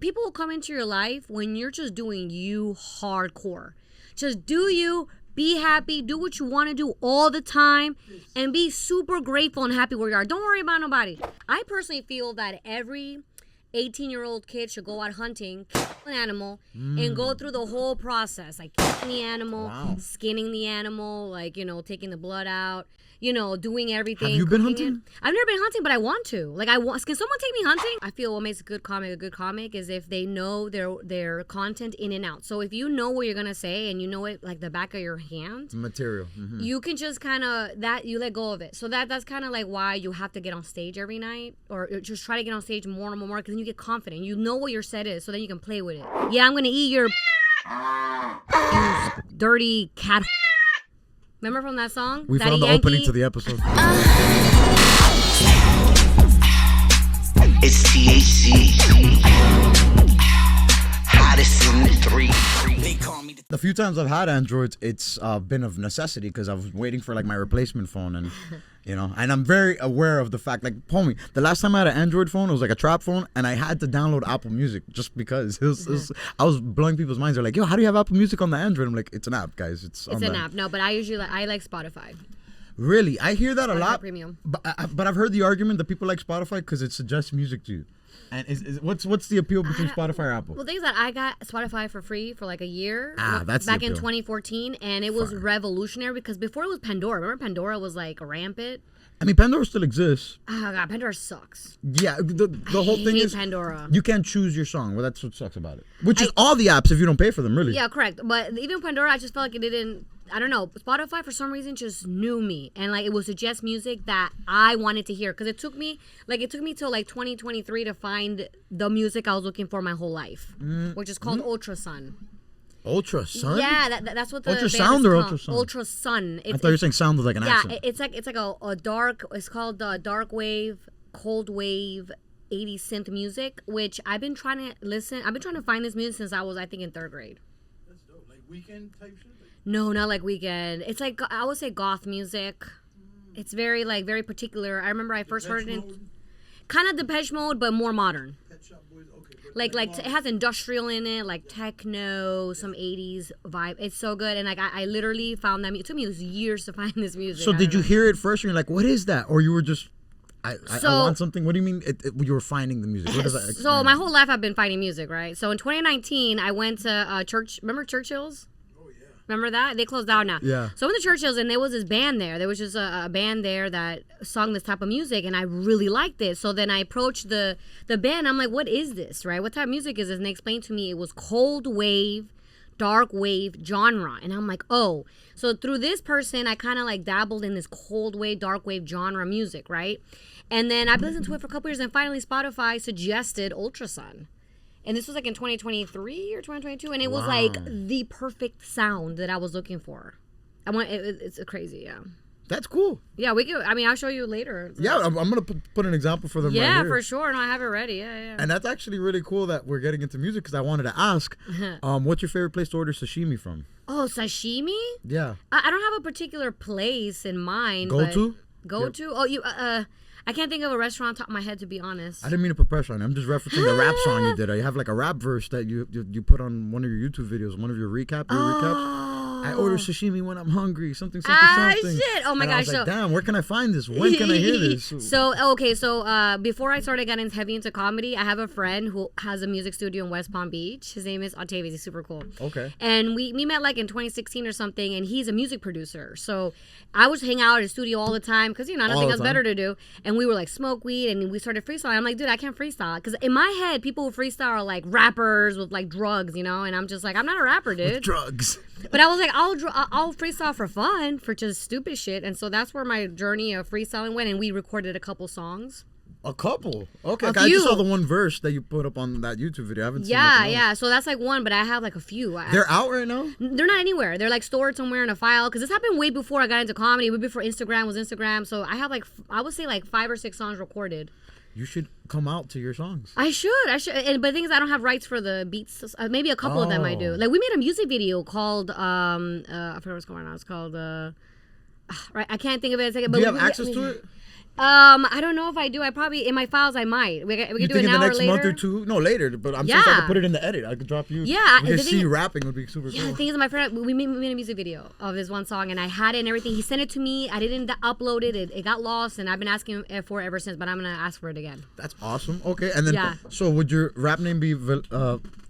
people will come into your life when you're just doing you hardcore. Just do you, be happy, do what you want to do all the time, and be super grateful and happy where you are. Don't worry about nobody. I personally feel that every 18-year-old kid should go out hunting, kill an animal, and go through the whole process, like killing the animal, skinning the animal, like, you know, taking the blood out, you know, doing everything. Have you been hunting? I've never been hunting, but I want to. Like, can someone take me hunting? I feel what makes a good comic is if they know their content in and out. So if you know what you're gonna say and you know it like the back of your hand, material, you can just kind of you let go of it. So that's kind of like why you have to get on stage every night, or just try to get on stage more and more, because then you get confident. You know what your set is, so then you can play with it. Yeah, I'm gonna eat your dirty cat. Remember from that song? We Daddy found the Yankee? opening to the episode. It's THC. Hottest in the three. They call me The few times I've had Androids, it's been of necessity because I was waiting for like my replacement phone, and you know, and I'm very aware of the fact, like, homie, the last time I had an Android phone, it was like a trap phone, and I had to download Apple Music just because I was blowing people's minds. They're like, yo, how do you have Apple Music on the Android? I'm like, it's an app, guys. It's an app. No, but I like Spotify. Really? I hear that a lot. Premium. But I've heard the argument that people like Spotify because it suggests music to you. And what's the appeal between Spotify or Apple? Well, the thing is that I got Spotify for free for like a year. That's back in 2014, and it was revolutionary because before it was Pandora. Remember Pandora was like rampant? I mean, Pandora still exists. Oh god, Pandora sucks. Yeah, the whole thing is Pandora. You can't choose your song. Well, that's what sucks about it. Which is all the apps if you don't pay for them, really. Yeah, correct. But even Pandora, I just felt like it didn't. I don't know. Spotify for some reason just knew me, and like it would suggest music that I wanted to hear, because it took me till like 2023 to find the music I was looking for my whole life, which is called Ultrasun. Ultrasun? Yeah, that's what the Ultrasound or Ultrasun? Ultrasun. I thought you were saying sound was like an accent. Yeah, it's like a dark. It's called dark wave, cold wave, 80s synth music, which I've been trying to listen. I've been trying to find this music since I was, I think, in 3rd grade. That's dope. Like Weekend type shit. No, not like Weekend. It's like, I would say, goth music. It's very particular. I remember I first heard it in kind of Depeche Mode, but more modern. Pet Shop Boys. Okay. Like it has industrial in it, like techno, some 80s vibe. It's so good. And like I literally found that. It took me years to find this music. So did you hear it first and you're like, what is that? Or you were just, I want something. What do you mean you were finding the music? What does that so my whole life I've been finding music, right? So in 2019, I went to church. Remember Churchill's? Remember that? They closed down now. Yeah. So I went to Churchill's, and there was this band there. There was just a band there that sung this type of music, and I really liked it. So then I approached the band. I'm like, what is this, right? What type of music is this? And they explained to me it was cold wave, dark wave genre. And I'm like, oh. So through this person, I kind of like dabbled in this cold wave, dark wave genre music, right? And then I've listened to it for a couple years, and finally Spotify suggested Ultrasun. And this was like in 2023 or 2022, and it was like the perfect sound that I was looking for. It's crazy, yeah. That's cool. Yeah, we could. I mean, I'll show you later. Yeah, I'm gonna put an example for them. Yeah, right here. for sure. No, I have it ready. Yeah. And that's actually really cool that we're getting into music, because I wanted to ask, what's your favorite place to order sashimi from? Oh, sashimi? Yeah. I don't have a particular place in mind. Go to? Oh, you. I can't think of a restaurant on top of my head, to be honest. I didn't mean to put pressure on you. I'm just referencing the rap song you did. You have like a rap verse that you put on one of your YouTube videos, one of your recaps. I order sashimi when I'm hungry. Something. Shit. Oh my gosh. I was like, damn, where can I find this? When can I hear this? So before I started getting heavy into comedy, I have a friend who has a music studio in West Palm Beach. His name is Octavius. He's super cool. Okay. And we met like in 2016 or something, and he's a music producer. So I would hang out at his studio all the time because, nothing else better to do. And we were like smoke weed, and we started freestyling. I'm like, dude, I can't freestyle. Because in my head, people who freestyle are like rappers with like drugs, And I'm just like, I'm not a rapper, dude. With drugs. But I was like, I'll freestyle for fun, for just stupid shit. And so that's where my journey of freestyling went. And we recorded a couple songs. A couple? Okay. I just saw the one verse that you put up on that YouTube video. I haven't seen it. Yeah. So that's like one, but I have like a few. They're out right now? They're not anywhere. They're like stored somewhere in a file. Because this happened way before I got into comedy. Way before Instagram was Instagram. So I have like, I would say like 5 or 6 songs recorded. You should come out to your songs. I should. But the thing is, I don't have rights for the beats. Maybe a couple of them I do. Like, we made a music video called, I forget what's going on. It's called, right, I can't think of it. Do you have access to it? I don't know if I do. I probably in my files I might. We You could do think it in the now or next later. month or two? No, later. But I'm saying if I could put it in the edit. I could drop you. Yeah, We the could thing see is- you rapping would be super Yeah, cool. the thing is, my friend, we made a music video of this one song, and I had it and everything. He sent it to me. I didn't upload it. It got lost, and I've been asking for it ever since. But I'm gonna ask for it again. That's awesome. Okay, and then Yeah. so would your rap name be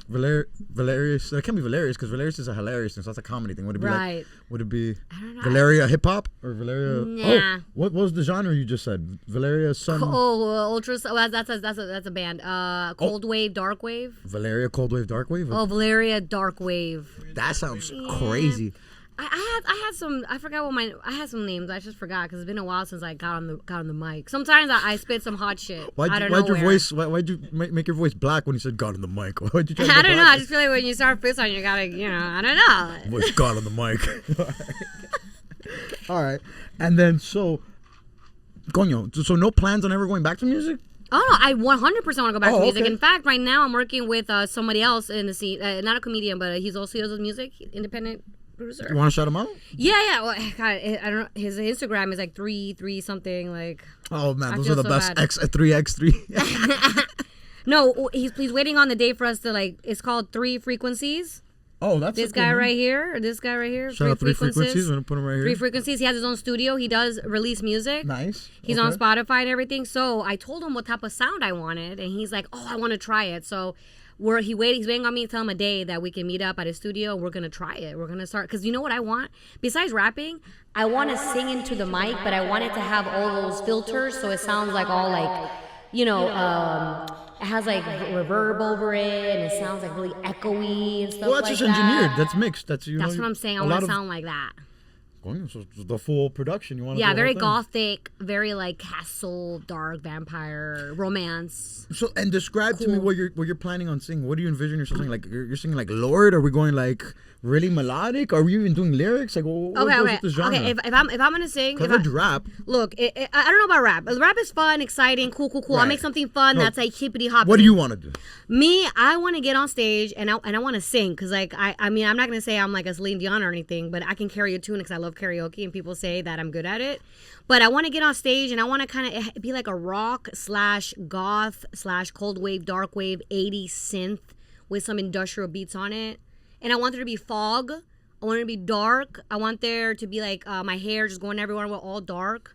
Valerious? It can't be Valerious because Valerious is a hilarious thing. So that's a comedy thing. Would it be Right. like? Would it be I don't know. Valeria hip hop or Valeria? Nah. Oh, what was the genre you just said? Valeria some. Ultra. Oh, that's a band. Cold Wave, Dark Wave. Valeria Cold Wave Dark Wave. Oh, Valeria Dark Wave. That sounds crazy. I had some. I forgot what I had some names. I just forgot because it's been a while since I got on the mic. Sometimes I spit some hot shit. Why'd you make your voice black when you said "God on the mic"? Why'd you try to I go don't know. black? I just feel like when you start freestyling, you gotta, I don't know. Voice God on the mic. All right, and then so, coño, so no plans on ever going back to music? Oh no, I 100% want to go back to music. okay. In fact, right now I'm working with somebody else in the scene, not a comedian, but he does music, independent producer. You want to shout him out? Yeah. Well, God, I don't know. His Instagram is like three something like. Oh man, I those feel are the so best. bad. 3x3. No, he's waiting on the day for us to like. It's called 3 Frequencies. Oh, that's This a cool guy name. right here, or this guy right here. Shout out 3 frequencies. I'm gonna put him right here. 3 Frequencies. He has his own studio. He does release music. Nice. He's on Spotify and everything. So I told him what type of sound I wanted, and he's like, "Oh, I want to try it." So he's waiting on me to tell him a day that we can meet up at his studio. And we're gonna try it. We're gonna start because you know what I want. Besides rapping, I want to sing into the mic, but I want it to have all those filters so it sounds like all like, it has like reverb over it, and it sounds like really echoey and stuff Well, that's like just that. engineered. That's mixed. That's That's what I'm saying. I want to sound like that. So the full production. You want? Yeah, very gothic, very like castle, dark, vampire, romance. So and describe to me what you're planning on singing. What do you envision yourself singing? Like you're singing like Lord? Are we going like really melodic? Are we even doing lyrics? Like what goes with the genre? Okay. If I'm gonna sing, I've heard you rap. Look, I don't know about rap. Rap is fun, exciting, cool. Right. I'll make something fun that's like hippity hoppity. What do you want to do? Me, I want to get on stage and I want to sing because like I mean I'm not gonna say I'm like a Celine Dion or anything, but I can carry a tune because I love karaoke and people say that I'm good at it. But I want to get on stage and I want to kind of be like a rock / goth / cold wave, dark wave, 80s synth with some industrial beats on it. And I want there to be fog. I want it to be dark. I want there to be like my hair just going everywhere with all dark.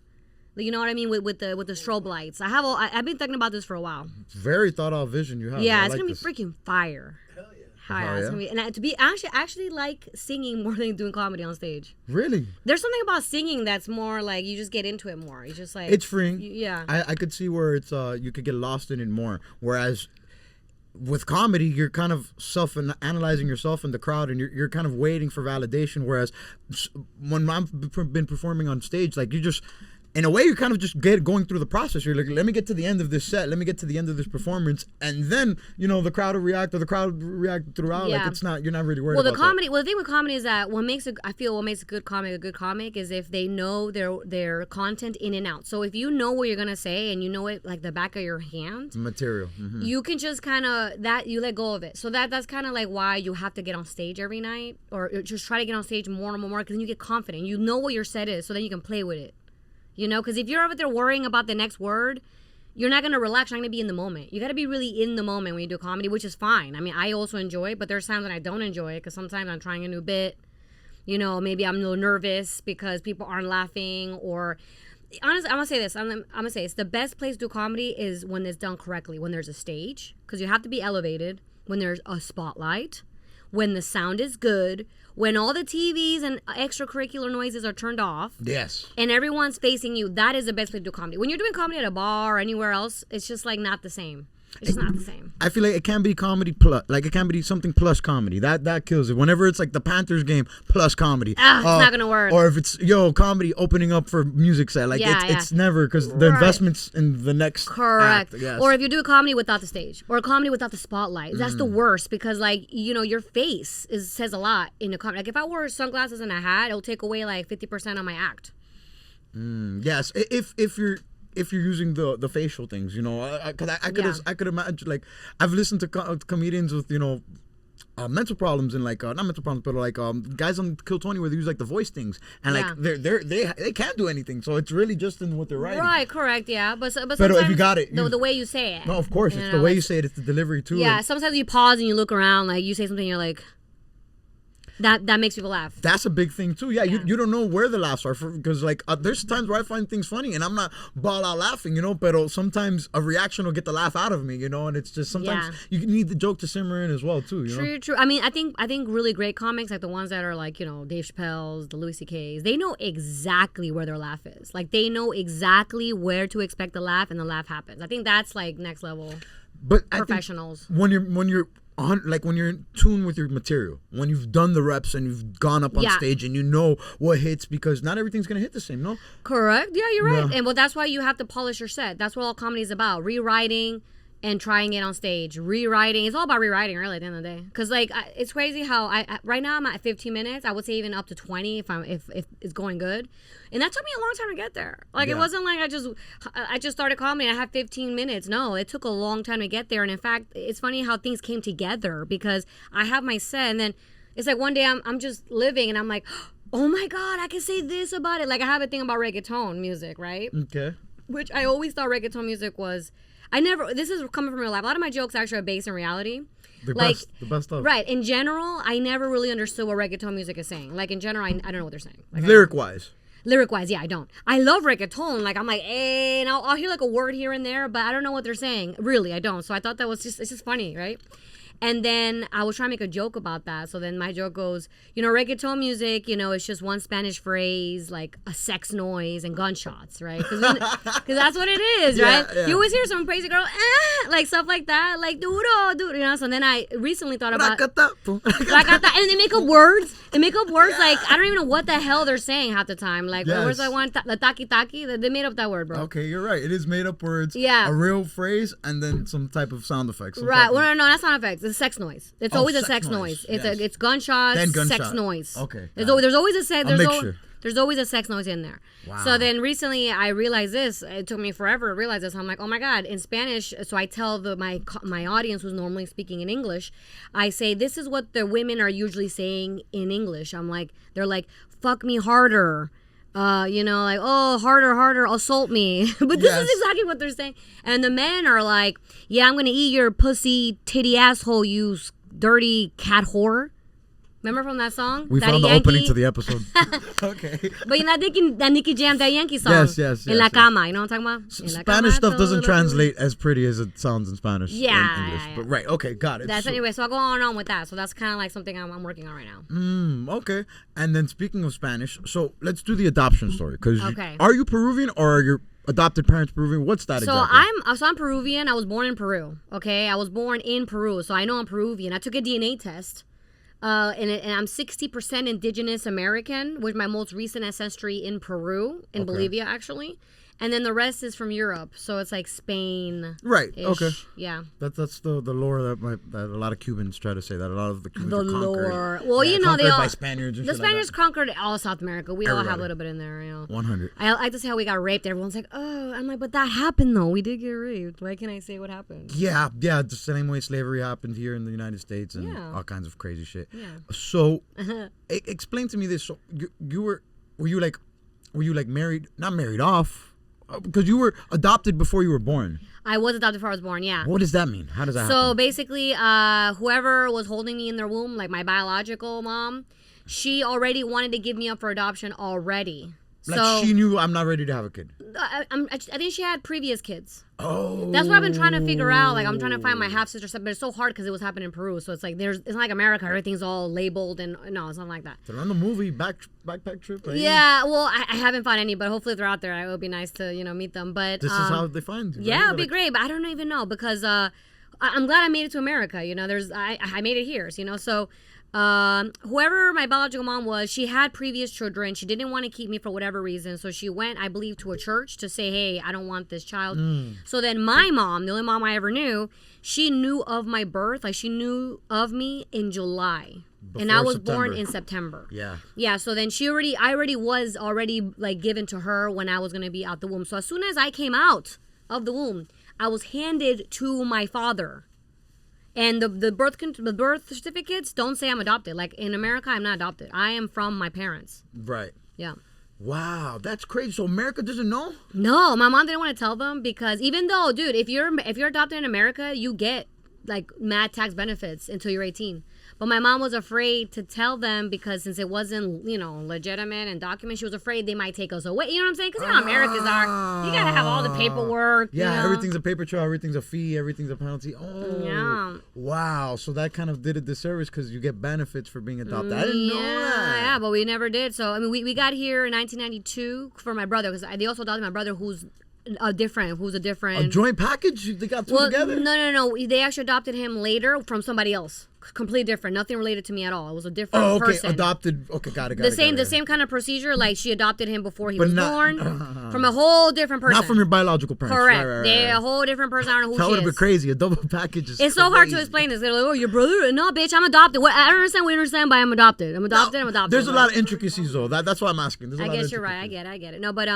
You know what I mean with the strobe lights. I've been thinking about this for a while. It's very thought out vision you have. Yeah, I it's like gonna be this. freaking fire. Hell yeah. Yeah, it's gonna be, and to be actually like singing more than doing comedy on stage. Really? There's something about singing that's more like you just get into it more. You just like It's freeing. Yeah. I could see where it's you could get lost in it more. Whereas with comedy, you're kind of analyzing yourself in the crowd, and you're kind of waiting for validation. Whereas when I've been performing on stage, like you just, in a way, you're kind of just going through the process. You're like, let me get to the end of this set, let me get to the end of this performance, and then the crowd will react, or the crowd will react throughout. Yeah. Like you're not really worried. Well, the about comedy. Well, the thing with comedy is that what makes a good comic is if they know their content in and out. So if you know what you're gonna say and you know it like the back of your hand, material. Mm-hmm. you can just kind of you let go of it. So that's kind of like why you have to get on stage every night, or just try to get on stage more and more, because then you get confident. You know what your set is, so then you can play with it. Because if you're over there worrying about the next word, you're not going to relax. You're not going to be in the moment. You got to be really in the moment when you do comedy, which is fine. I mean, I also enjoy it, but there's times when I don't enjoy it because sometimes I'm trying a new bit. Maybe I'm a little nervous because people aren't laughing, or honestly, I'm going to say this. I'm going to say it's the best place to do comedy is when it's done correctly, when there's a stage, because you have to be elevated, when there's a spotlight, when the sound is good, when all the TVs and extracurricular noises are turned off. Yes. And everyone's facing you. That is the best place to do comedy. When you're doing comedy at a bar or anywhere else, it's just like not the same. It's just not the same. I feel like it can be comedy plus, like it can be something plus comedy. That kills it. Whenever it's like the Panthers game plus comedy, It's not gonna work. Or if it's comedy opening up for music set, like it's never, because the investments in the next Correct. act, yes. Or if you do a comedy without the stage, or a comedy without the spotlight, that's the worst, because like your face says a lot in a comedy. Like if I wore sunglasses and a hat, it'll take away like 50% of my act. Yes, if you're using the facial things, because I could imagine, like I've listened to comedians with mental problems and like not mental problems, but like guys on Kill 20 where they use like the voice things and like they can't do anything, so it's really just in what they're writing. Right, correct, yeah, but But sometimes if you got it, the way you say it. no, of course, it's the way you say it, it's the delivery too. Yeah, and sometimes you pause and you look around, like you say something, you're like, that makes people laugh. that's a big thing too. Yeah, you don't know where the laughs are because like there's times where I find things funny and I'm not ball out laughing, but sometimes a reaction will get the laugh out of me, and it's just sometimes you need the joke to simmer in as well too. True. I mean, I think really great comics, like the ones that are like Dave Chappelle's, the Louis C.K.'s, they know exactly where their laugh is. Like they know exactly where to expect the laugh, and the laugh happens. I think that's like next level. But professionals. When you're when you're in tune with your material, when you've done the reps and you've gone up on stage and you know what hits, because not everything's gonna hit the same, no? Correct. Yeah, you're right. And that's why you have to polish your set. That's what all comedy is about: rewriting and trying it on stage. Rewriting. It's all about rewriting, really, at the end of the day. Because like it's crazy how I right now I'm at 15 minutes. I would say even up to 20 if it's going good. And that took me a long time to get there. Like it wasn't like I just started comedy and I had 15 minutes. No, it took a long time to get there. And in fact, it's funny how things came together because I have my set and then it's like one day I'm just living and I'm like, oh my God, I can say this about it. Like I have a thing about reggaeton music, right? Okay. Which I always thought reggaeton music was. This is coming from real life. A lot of my jokes actually are based in reality. The best stuff. Right. In general, I never really understood what reggaeton music is saying. Like in general, I don't know what they're saying. Like, lyric-wise, yeah, I don't. I love reggaeton. Like I'm like, and I'll hear like a word here and there, but I don't know what they're saying. Really, I don't. So I thought it's just funny, right? And then I was trying to make a joke about that. So then my joke goes, reggaeton music, it's just one Spanish phrase, like a sex noise and gunshots, right? Because that's what it is, right? Yeah. You always hear some crazy girl, like stuff like that, like duro, So then I recently thought about, and they make up words. Like I don't even know what the hell they're saying half the time. Like where's that one, the taki, they made up that word, bro. Okay, you're right. It is made up words. Yeah. A real phrase and then some type of sound effects. Right. Well, no, that's sound effects. It's a sex noise. It's always a sex noise. It's gunshots, then gunshot. Sex noise. Okay. There's always a sex. There's always a sex noise in there. Wow. So then recently I realized this. It took me forever to realize this. I'm like, oh my God, in Spanish. So I tell my audience who's normally speaking in English, I say, this is what the women are usually saying in English. I'm like, they're like, fuck me harder. Like, oh, harder, assault me. But this is exactly what they're saying. And the men are like, yeah, I'm going to eat your pussy, titty, asshole, you dirty cat whore. Remember from that song? We Daddy found the Yankee? opening to the episode. Okay. But that Nicky Jam, that Yankee song. Yes. En la cama, you know what I'm talking about? Spanish stuff doesn't translate as pretty as it sounds in Spanish. Yeah. In English. But right, okay, got it. Anyway, so I'll go on with that. So that's kind of like something I'm working on right now. Okay. And then speaking of Spanish, so let's do the adoption story. Are you Peruvian or are your adopted parents Peruvian? What's that exactly? I'm Peruvian. I was born in Peru. Okay, I was born in Peru, so I know I'm Peruvian. I took a DNA test. And I'm 60% indigenous American, with my most recent ancestry in Peru, in Bolivia, actually. And then the rest is from Europe, so it's like Spain. Right. Okay. Yeah. That's the lore that a lot of Cubans try to say, that a lot of the Cubans are conquered. Lore. Well, they all by Spaniards. And the Spaniards conquered all of South America. We all have a little bit in there. 100. I like to say how we got raped. Everyone's like, oh, I'm like, but that happened though. We did get raped. Why can't I say what happened? Yeah. The same way slavery happened here in the United States and all kinds of crazy shit. Yeah. So, explain to me this. So, were you married? Not married off. Because you were adopted before you were born. I was adopted before I was born, yeah. What does that mean? How does that happen? So basically, whoever was holding me in their womb, like my biological mom, she already wanted to give me up for adoption already. Like she knew I'm not ready to have a kid. I think she had previous kids. Oh. That's what I've been trying to figure out. Like I'm trying to find my half sister stuff, but it's so hard because it was happening in Peru. So it's like it's not like America. Everything's all labeled and no, it's not like that. They're on the movie backpack trip. Right? Yeah, well, I haven't found any, but hopefully if they're out there, it would be nice to meet them. But this is how they find you. Yeah, right? it'd be great, but I don't even know because I'm glad I made it to America. I made it here. So. Whoever my biological mom was, she had previous children. She didn't want to keep me for whatever reason. So she went, I believe, to a church to say, hey, I don't want this child. So then my mom, the only mom I ever knew, she knew of my birth. Like she knew of me in July. And I was born in September. Yeah. Yeah. So then I already was like given to her when I was going to be out the womb. So as soon as I came out of the womb, I was handed to my father. And the birth certificates don't say I'm adopted. Like in America, I'm not adopted. I am from my parents. Right. Yeah. Wow, that's crazy. So America doesn't know? No, my mom didn't want to tell them because even though, dude, if you're adopted in America, you get like mad tax benefits until you're 18. But my mom was afraid to tell them because since it wasn't, legitimate and documented, she was afraid they might take us away. You know what I'm saying? Because you know how Americans are. You gotta have all the paperwork. Yeah, everything's a paper trail, everything's a fee, everything's a penalty. Oh, yeah. Wow. So that kind of did a disservice because you get benefits for being adopted. I didn't know that. Yeah, but we never did. So I mean, we got here in 1992 for my brother because they also adopted my brother who's a different. A joint package? They got two together? No. They actually adopted him later from somebody else. Completely different. Nothing related to me at all. It was a different person. Adopted. Okay, got it. The same kind of procedure. Like she adopted him before he was born from a whole different person. Not from your biological parents. Correct. Right. They're a whole different person. I don't know who That she would have is. been crazy. A double package is It's so hard to explain this. They're like, oh, your brother? No, bitch, I'm adopted. What? I don't understand what you understand by I'm adopted. I'm adopted. There's a lot of intricacies though. That's why I'm asking. I guess you're right. I get it. No, but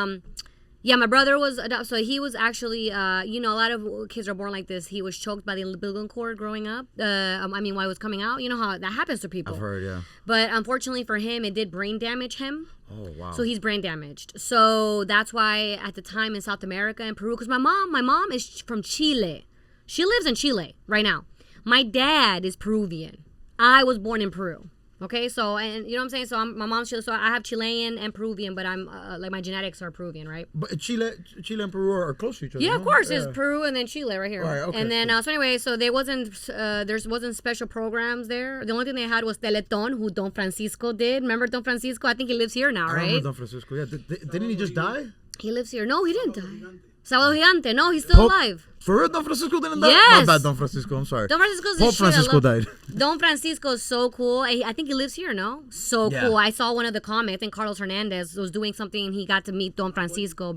yeah, my brother was adopted. So he was actually, a lot of kids are born like this. He was choked by the umbilical cord growing up. While he was coming out. You know how that happens to people. I've heard, yeah. But unfortunately for him, it did brain damage him. Oh, wow. So he's brain damaged. So that's why at the time in South America and Peru, because my mom is from Chile. She lives in Chile right now. My dad is Peruvian. I was born in Peru. Okay, so, and you know what I'm saying? So my mom's Chile, so I have Chilean and Peruvian, but I'm, my genetics are Peruvian, right? But Chile and Peru are close to each other. Yeah, of course. It's Peru and then Chile right here. Right, okay, and then, cool. so anyway, so there wasn't special programs there. The only thing they had was Teleton, who Don Francisco did. Remember Don Francisco? I think he lives here now, I right? remember Don Francisco. Yeah, didn't he just die? He lives here. No, he didn't die. Salvador Gigante. No, he's still alive. For real, Don Francisco didn't die? Yes. My bad, Don Francisco. I'm sorry. Don Francisco's Pope Francisco died. Don Francisco is so cool. I think he lives here, no? So Yeah. cool. I saw one of the comments. I think Carlos Hernandez was doing something and he got to meet Don Francisco.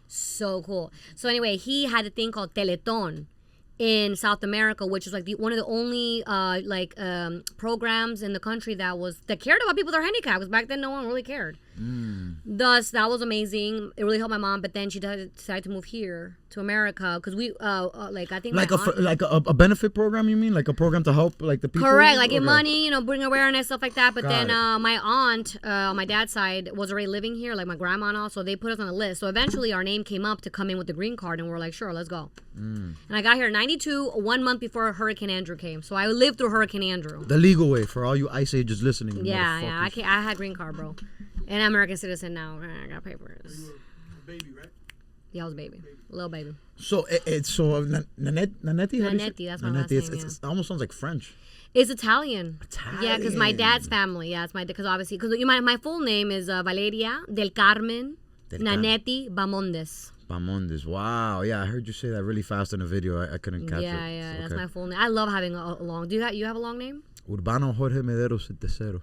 So cool. So anyway, he had a thing called Teleton in South America, which is like one of the only programs in the country that cared about people that are handicapped. Because back then, no one really cared. Thus, that was amazing. It really helped my mom. But then she decided to move here to America because we I think Like my aunt, like a benefit program, you mean? Like a program to help like the people? correct, like get Okay. money, bring awareness, stuff like that. But Got then it. my aunt, on my dad's side, was already living here, like my grandma and all. So they put us on the list. So eventually our name came up to come in with the green card, and we're like, sure, let's go. And I got here in '92, 1 month before Hurricane Andrew came. So I lived through Hurricane Andrew. The legal way for all you Ice Ages listening. Yeah, motherfuckers. I had green card, bro, and I'm American citizen now. I got papers. Baby, right? Yeah, I was a baby, little baby. So it's Nanetti. Nanetti, that's my last name, It almost sounds like French. It's Italian. Yeah, because my dad's family. Yeah, it's because obviously, because my full name is Valeria del Carmen Nanetti Bamondes. Bamondes. Wow. Yeah, I heard you say that really fast in a video. I couldn't catch it. Yeah, that's my full name. I love having a long. Do you have a long name? Urbano Jorge Mederos Tercero.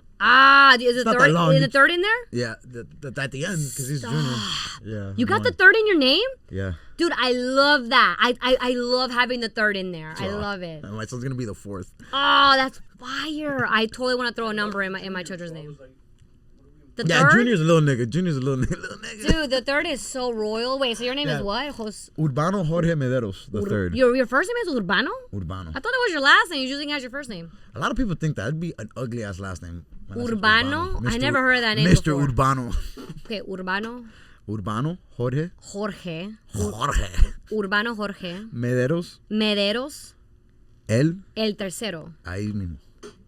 Is it not third? that long. Is the third in there? Yeah, at the end because he's junior. Yeah. You got the third in your name? Yeah. Dude, I love that. I love having the third in there. I love it. My son's gonna be the fourth. Oh, that's fire. I totally want to throw a number in my children's name. The Yeah, third? Junior's a little nigga. Little nigga. Dude, the third is so royal. Wait, so your name is what? Urbano Jorge Mederos, the third. Your first name is Urbano? Urbano. I thought that was your last name. You usually has your first name. A lot of people think that'd be an ugly ass last name. My last name's Urbano? I never heard of that name Mr. before. Urbano. Okay, Urbano. Urbano Jorge. Jorge. Jorge. Urbano Jorge. Mederos. Mederos. El Tercero. Ahí mismo.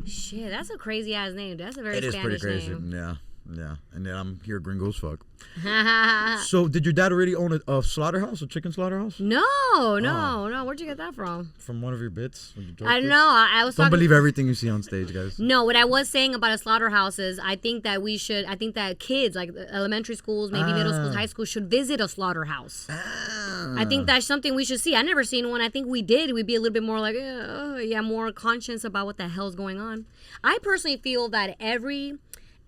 Shit, that's a crazy ass name. That's a very It is pretty Spanish crazy. name. Yeah. And then I'm here gringo as fuck. So did your dad already own a slaughterhouse, a chicken slaughterhouse? No. Where'd you get that from? From one of your bits? I don't know. I was Don't talking. believe everything you see on stage, guys. No, what I was saying about a slaughterhouse is I think that kids, like elementary schools, maybe middle schools, high schools, should visit a slaughterhouse. I think that's something we should see. I never seen one. I think we did. We'd be a little bit more like, more conscious about what the hell's going on. I personally feel that every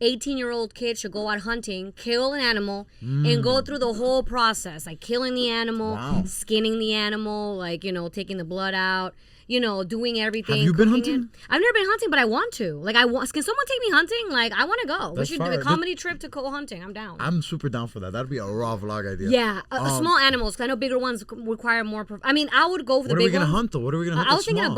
18-year-old kid should go out hunting, kill an animal, and go through the whole process, like killing the animal, skinning the animal, like, taking the blood out, doing everything. Have you been cooking hunting? I've never been hunting, but I want to. Like, can someone take me hunting? Like, I want to go. That's we should do fire. a comedy trip to go hunting. I'm down. I'm super down for that. That'd be a raw vlog idea. Yeah, small animals. 'Cause I know bigger ones require more. I would go for the What are we big gonna ones. hunt though? What are we gonna hunt? I was thinking a Small.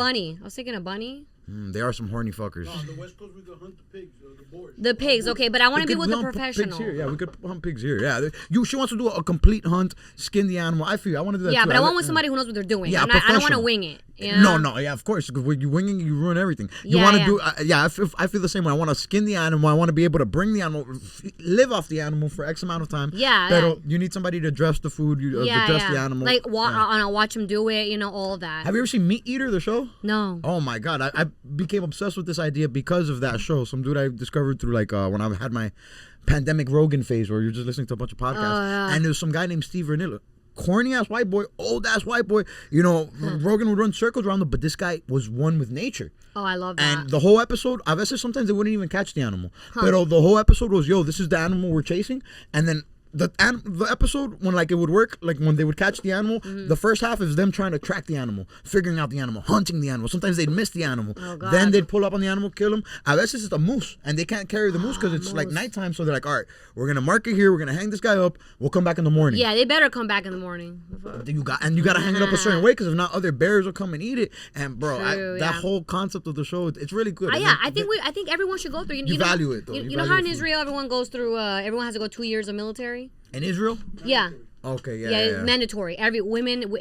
bunny. They are some horny fuckers. On the West Coast, we go hunt the pigs or the boars. The pigs, okay, but I want to be with the hunt professional. Pigs here. Yeah, we could hunt pigs here. Yeah, she wants to do a complete hunt, skin the animal. I want to do that. Yeah, too. but I want with somebody who knows what they're doing. Yeah, I don't want to professional. wing it. You know? No, yeah, of course. Because when you winging, you ruin everything. You Yeah, want to yeah. do, I feel the same way. I want to skin the animal. I want to be able to bring the animal, live off the animal for X amount of time. Yeah, But yeah. you need somebody to dress the food, dress the animal. Like, Yeah. I'll watch them do it, all of that. Have you ever seen Meat Eater, the show? No. Oh my God, I became obsessed with this idea because of that show. Some dude I discovered through when I had my pandemic Rogan phase where you're just listening to a bunch of podcasts. And there's some guy named Steve Renilla. Corny ass white boy, old ass white boy. Rogan would run circles around him, but this guy was one with nature. Oh, I love that. And the whole episode, a veces sometimes they wouldn't even catch the animal. But the whole episode was, this is the animal we're chasing. And then the episode when it would work, like when they would catch the animal, the first half is them trying to track the animal, figuring out the animal, hunting the animal. Sometimes they'd miss the animal. Oh, God. Then they'd pull up on the animal, kill him. A veces it's a moose, and they can't carry the moose because it's like nighttime. So they're like, all right, we're gonna mark it here. We're gonna hang this guy up. We'll come back in the morning. Yeah, they better come back in the morning. You gotta hang it up a certain way because if not, other bears will come and eat it. And bro, True, that yeah. whole concept of the show, it's really good. Yeah, I think everyone should go through. You value it, though. You You know value how in it. Israel everyone goes through. Everyone has to go 2 years of military. In Israel? Yeah. Okay, Yeah, it's mandatory. Every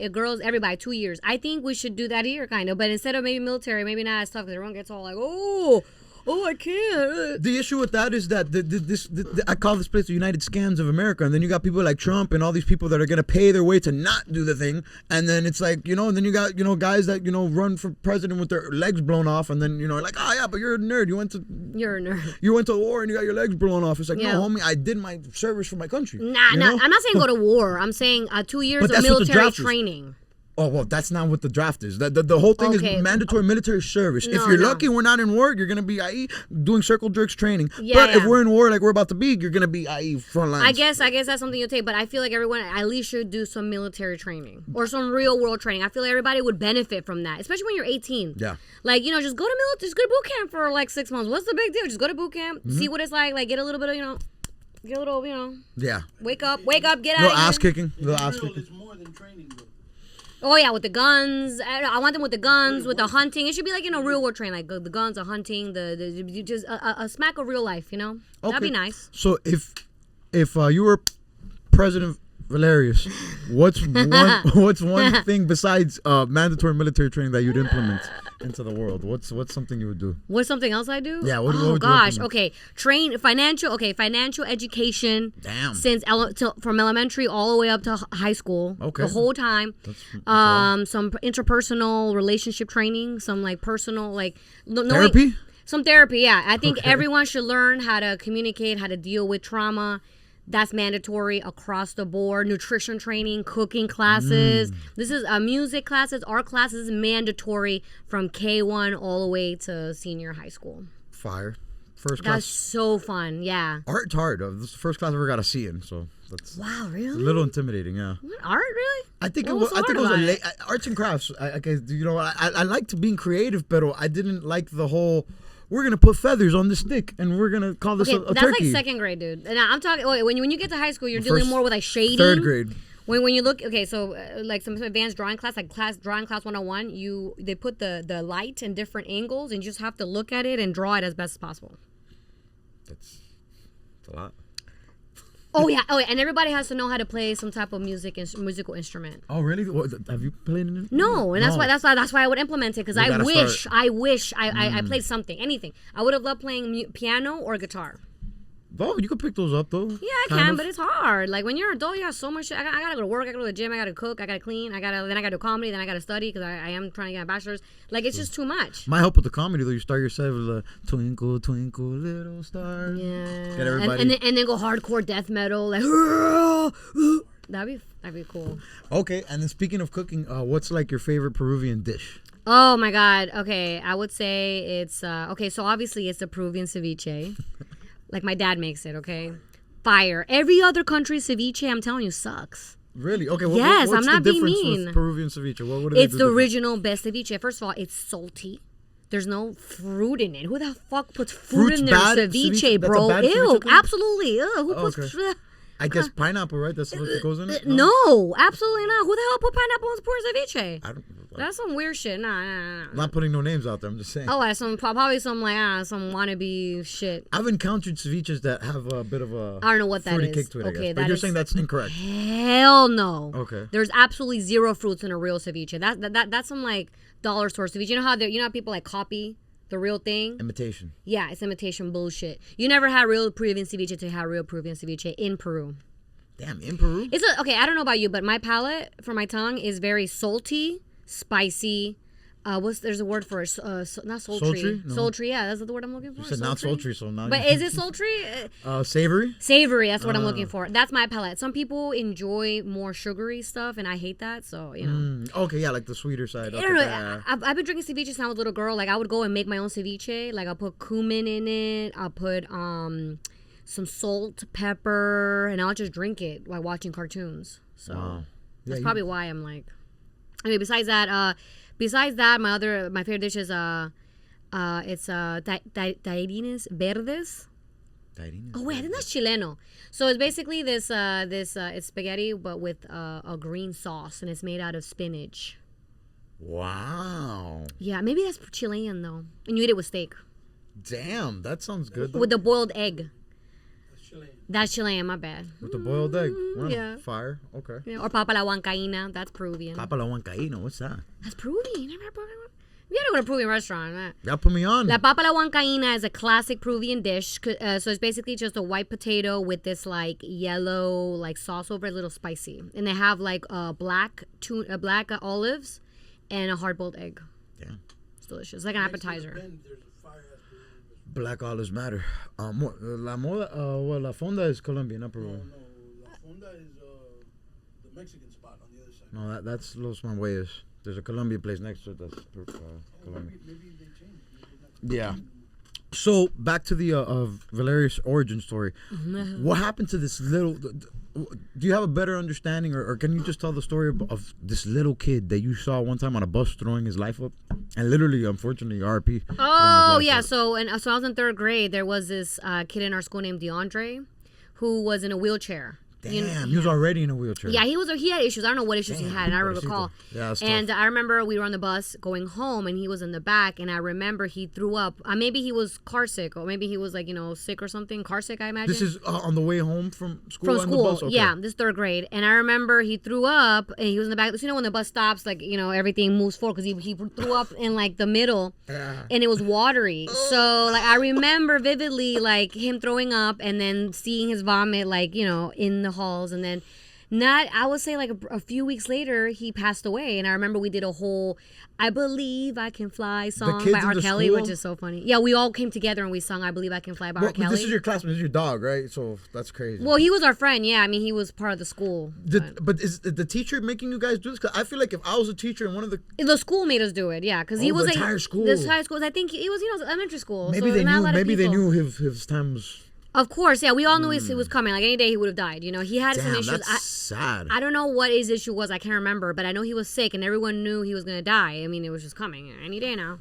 girls, everybody, 2 years. I think we should do that here, kind of. But instead of maybe military, maybe not as tough because everyone gets all like, I can't. The issue with that is that I call this place the United Scans of America, and then you got people like Trump and all these people that are gonna pay their way to not do the thing, and then it's like and then you got guys that run for president with their legs blown off, and then like, oh yeah, but you're a nerd. You're a nerd. You went to war and you got your legs blown off. It's like, Yeah. no, homie, I did my service for my country. Nah. You know? I'm not saying go to war. I'm saying 2 years But of that's what the military draft is. training. Oh, well, that's not what the draft is. The whole thing Okay. is mandatory military service. If No, you're no. lucky, we're not in war, you're going to be IE doing circle jerks training. Yeah, but if yeah. we're in war like we're about to be, you're going to be IE front lines. I guess that's something you'll take, but I feel like everyone at least should do some military training or some real world training. I feel like everybody would benefit from that, especially when you're 18. Yeah. Like, just go to boot camp for like 6 months. What's the big deal? Just go to boot camp, see what it's like get a little bit of, get a little, Yeah. wake up, get out Little of ass here. kicking. Little ass Israel kicking. is more than training, though. Oh yeah, with the guns. I want them with the guns, with the hunting. It should be like real world training, like the guns, the hunting, the just a smack of real life. That'd be nice. So if you were President Valerious, what's one thing besides mandatory military training that you'd implement into the world? What's something you would do? What's something else I do? Yeah, what would you gosh. implement? Okay, financial education. Damn. Since from elementary all the way up to high school. Okay. The whole time. Some interpersonal relationship training. Some personal Therapy? Some therapy. Yeah, I think everyone should learn how to communicate, how to deal with trauma. That's mandatory across the board. Nutrition training, cooking classes. This is music classes. Art classes is mandatory from K1 all the way to senior high school. Fire. First That's class. so fun. Yeah. Art's hard. This is the first class I've ever got a C in, so that's Wow, it's really? a little intimidating. Yeah. What, art, really? I think What it was was. so I think it hard was about it? arts and crafts. I liked being creative, but I didn't like the whole. We're gonna put feathers on the stick, and we're gonna call this Okay, a that's turkey. like second grade, dude. And I'm talking. When you get to high school, you're First- dealing more with shading. Third grade. When you look, okay, so like some advanced drawing class, drawing class 101, they put the light in different angles, and you just have to look at it and draw it as best as possible. That's a lot. Oh yeah, and everybody has to know how to play some type of musical instrument. Oh really? What, have you played in it? No, and that's why I would implement it because I gotta wish I played something, anything. I would have loved playing piano or guitar. Oh, you can pick those up though. Yeah, I Kind can, of. but it's hard. Like when you're an adult, you have so much shit. I gotta go to work. I gotta go to the gym. I gotta cook. I gotta clean. Then I gotta do comedy. Then I gotta study because I am trying to get my bachelor's. Like it's just too much. Might help with the comedy though. You start yourself with a twinkle, twinkle, little star. Yeah. Get everybody. And then go hardcore death metal. Like that'd be cool. Okay, and then speaking of cooking, what's like your favorite Peruvian dish? Oh my God. Okay, I would say it's okay. So obviously it's the Peruvian ceviche. Like my dad makes it. Okay, fire. Every other country's ceviche, I'm telling you, sucks. Really? Okay. Yes, what's I'm not the being difference mean. with Peruvian ceviche? What do they It's do the different? original best ceviche. First of all, it's salty. There's no fruit in it. Who the fuck puts fruit Fruit's in their bad ceviche, ceviche? That's a bro? bad Ew, ceviche thing? absolutely. Who puts? Okay. I guess pineapple, right? That's what goes in it. No, absolutely not. Who the hell put pineapple on poor ceviche? I don't. That's some weird shit. Nah. I'm not putting no names out there. I'm just saying. Oh, probably some some wannabe shit. I've encountered ceviches that have a bit of a I don't know what that fruity is. kick to it. I Okay, guess. that But you're is- saying that's incorrect. Hell no. Okay. There's absolutely zero fruits in a real ceviche. That's some like dollar store ceviche. You know how people like copy the real thing? Imitation. Yeah, it's imitation bullshit. You never had real Peruvian ceviche until you had real Peruvian ceviche in Peru. Damn, in Peru? Okay, I don't know about you, but my palate for my tongue is very salty, spicy. There's a word for it? Not sultry. Sultry? No. Sultry, yeah, that's the word I'm looking for. You said not sultry, so not. But is it sultry? Savory? Savory, that's what I'm looking for. That's my palate. Some people enjoy more sugary stuff, and I hate that, so, you know. Okay, yeah, like the sweeter side. I Okay, don't know. yeah. I've been drinking ceviche since I was a little girl. Like, I would go and make my own ceviche. Like, I'll put cumin in it. I'll put some salt, pepper, and I'll just drink it while watching cartoons. So Wow. that's probably why I'm like. I mean, besides that, my favorite dish is tallarines verdes. Oh wait, I think that's Chileno. So it's basically this it's spaghetti but with a green sauce, and it's made out of spinach. Wow. Yeah, maybe that's Chilean though. And you eat it with steak. Damn, that sounds good. With the boiled egg. That's Chilean. That's Chilean, my bad. With the boiled egg. Wow. yeah. Fire. Okay. Yeah, or papa la huancaína, that's Peruvian. Papa la huancaína, what's that? That's Peruvian. You never had Peruvian? You gotta go to a Peruvian restaurant. Y'all put me on. La papa la huancaína is a classic Peruvian dish. So it's basically just a white potato with this like yellow like sauce over it, a little spicy. And they have like black olives and a hard boiled egg. Damn. It's delicious. It's like an appetizer. Bend, there's a fire ass Peruvian restaurant. Black olives matter. La fonda is Colombian, not Peru. No, La Fonda is the Mexican spot on the other side. No, that's Los Mangueyes. There's a Colombian place next to it that's Colombian. Maybe they changed. Maybe Yeah. So back to the Valerious origin story. What happened to this little? Do you have a better understanding, or can you just tell the story of this little kid that you saw one time on a bus throwing his life up, and literally, unfortunately, RP. Oh yeah, so I was in 3rd grade. There was this kid in our school named DeAndre, who was in a wheelchair. Damn, he was already in a wheelchair. Yeah, he had issues. I don't know what issues he had, and I don't recall. Yeah, that's and tough. I remember we were on the bus going home, and he was in the back, and I remember he threw up. Maybe he was car sick, or maybe he was like sick or something. Car sick, I imagine. This is on the way home from school. From on the school, bus? Okay. yeah, this 3rd grade, and I remember he threw up, and he was in the back. So, when the bus stops, like everything moves forward because he threw up in like the middle, and it was watery. So like I remember vividly like him throwing up, and then seeing his vomit like in the halls, and then. I would say like a few weeks later he passed away, and I remember we did a whole "I Believe I Can Fly" song kids by in R. the Kelly, school? which is so funny. Yeah, we all came together and we sung "I Believe I Can Fly" by R. But Kelly. this is your classmate. This is your dog, right? So that's crazy. Well, he was our friend. Yeah, I mean he was part of the school. But is the teacher making you guys do this? Because I feel like if I was a teacher and one of the school made us do it. Yeah, because he Oh, was the like entire school. The entire school. I think he was elementary school. maybe so they not a knew lot of maybe they people. knew his time was. Of course, yeah. We all knew it was coming. Like any day he would have died. He had some Damn, issues. that's sad. I don't know what his issue was. I can't remember, but I know he was sick, and everyone knew he was gonna die. I mean, it was just coming any day now.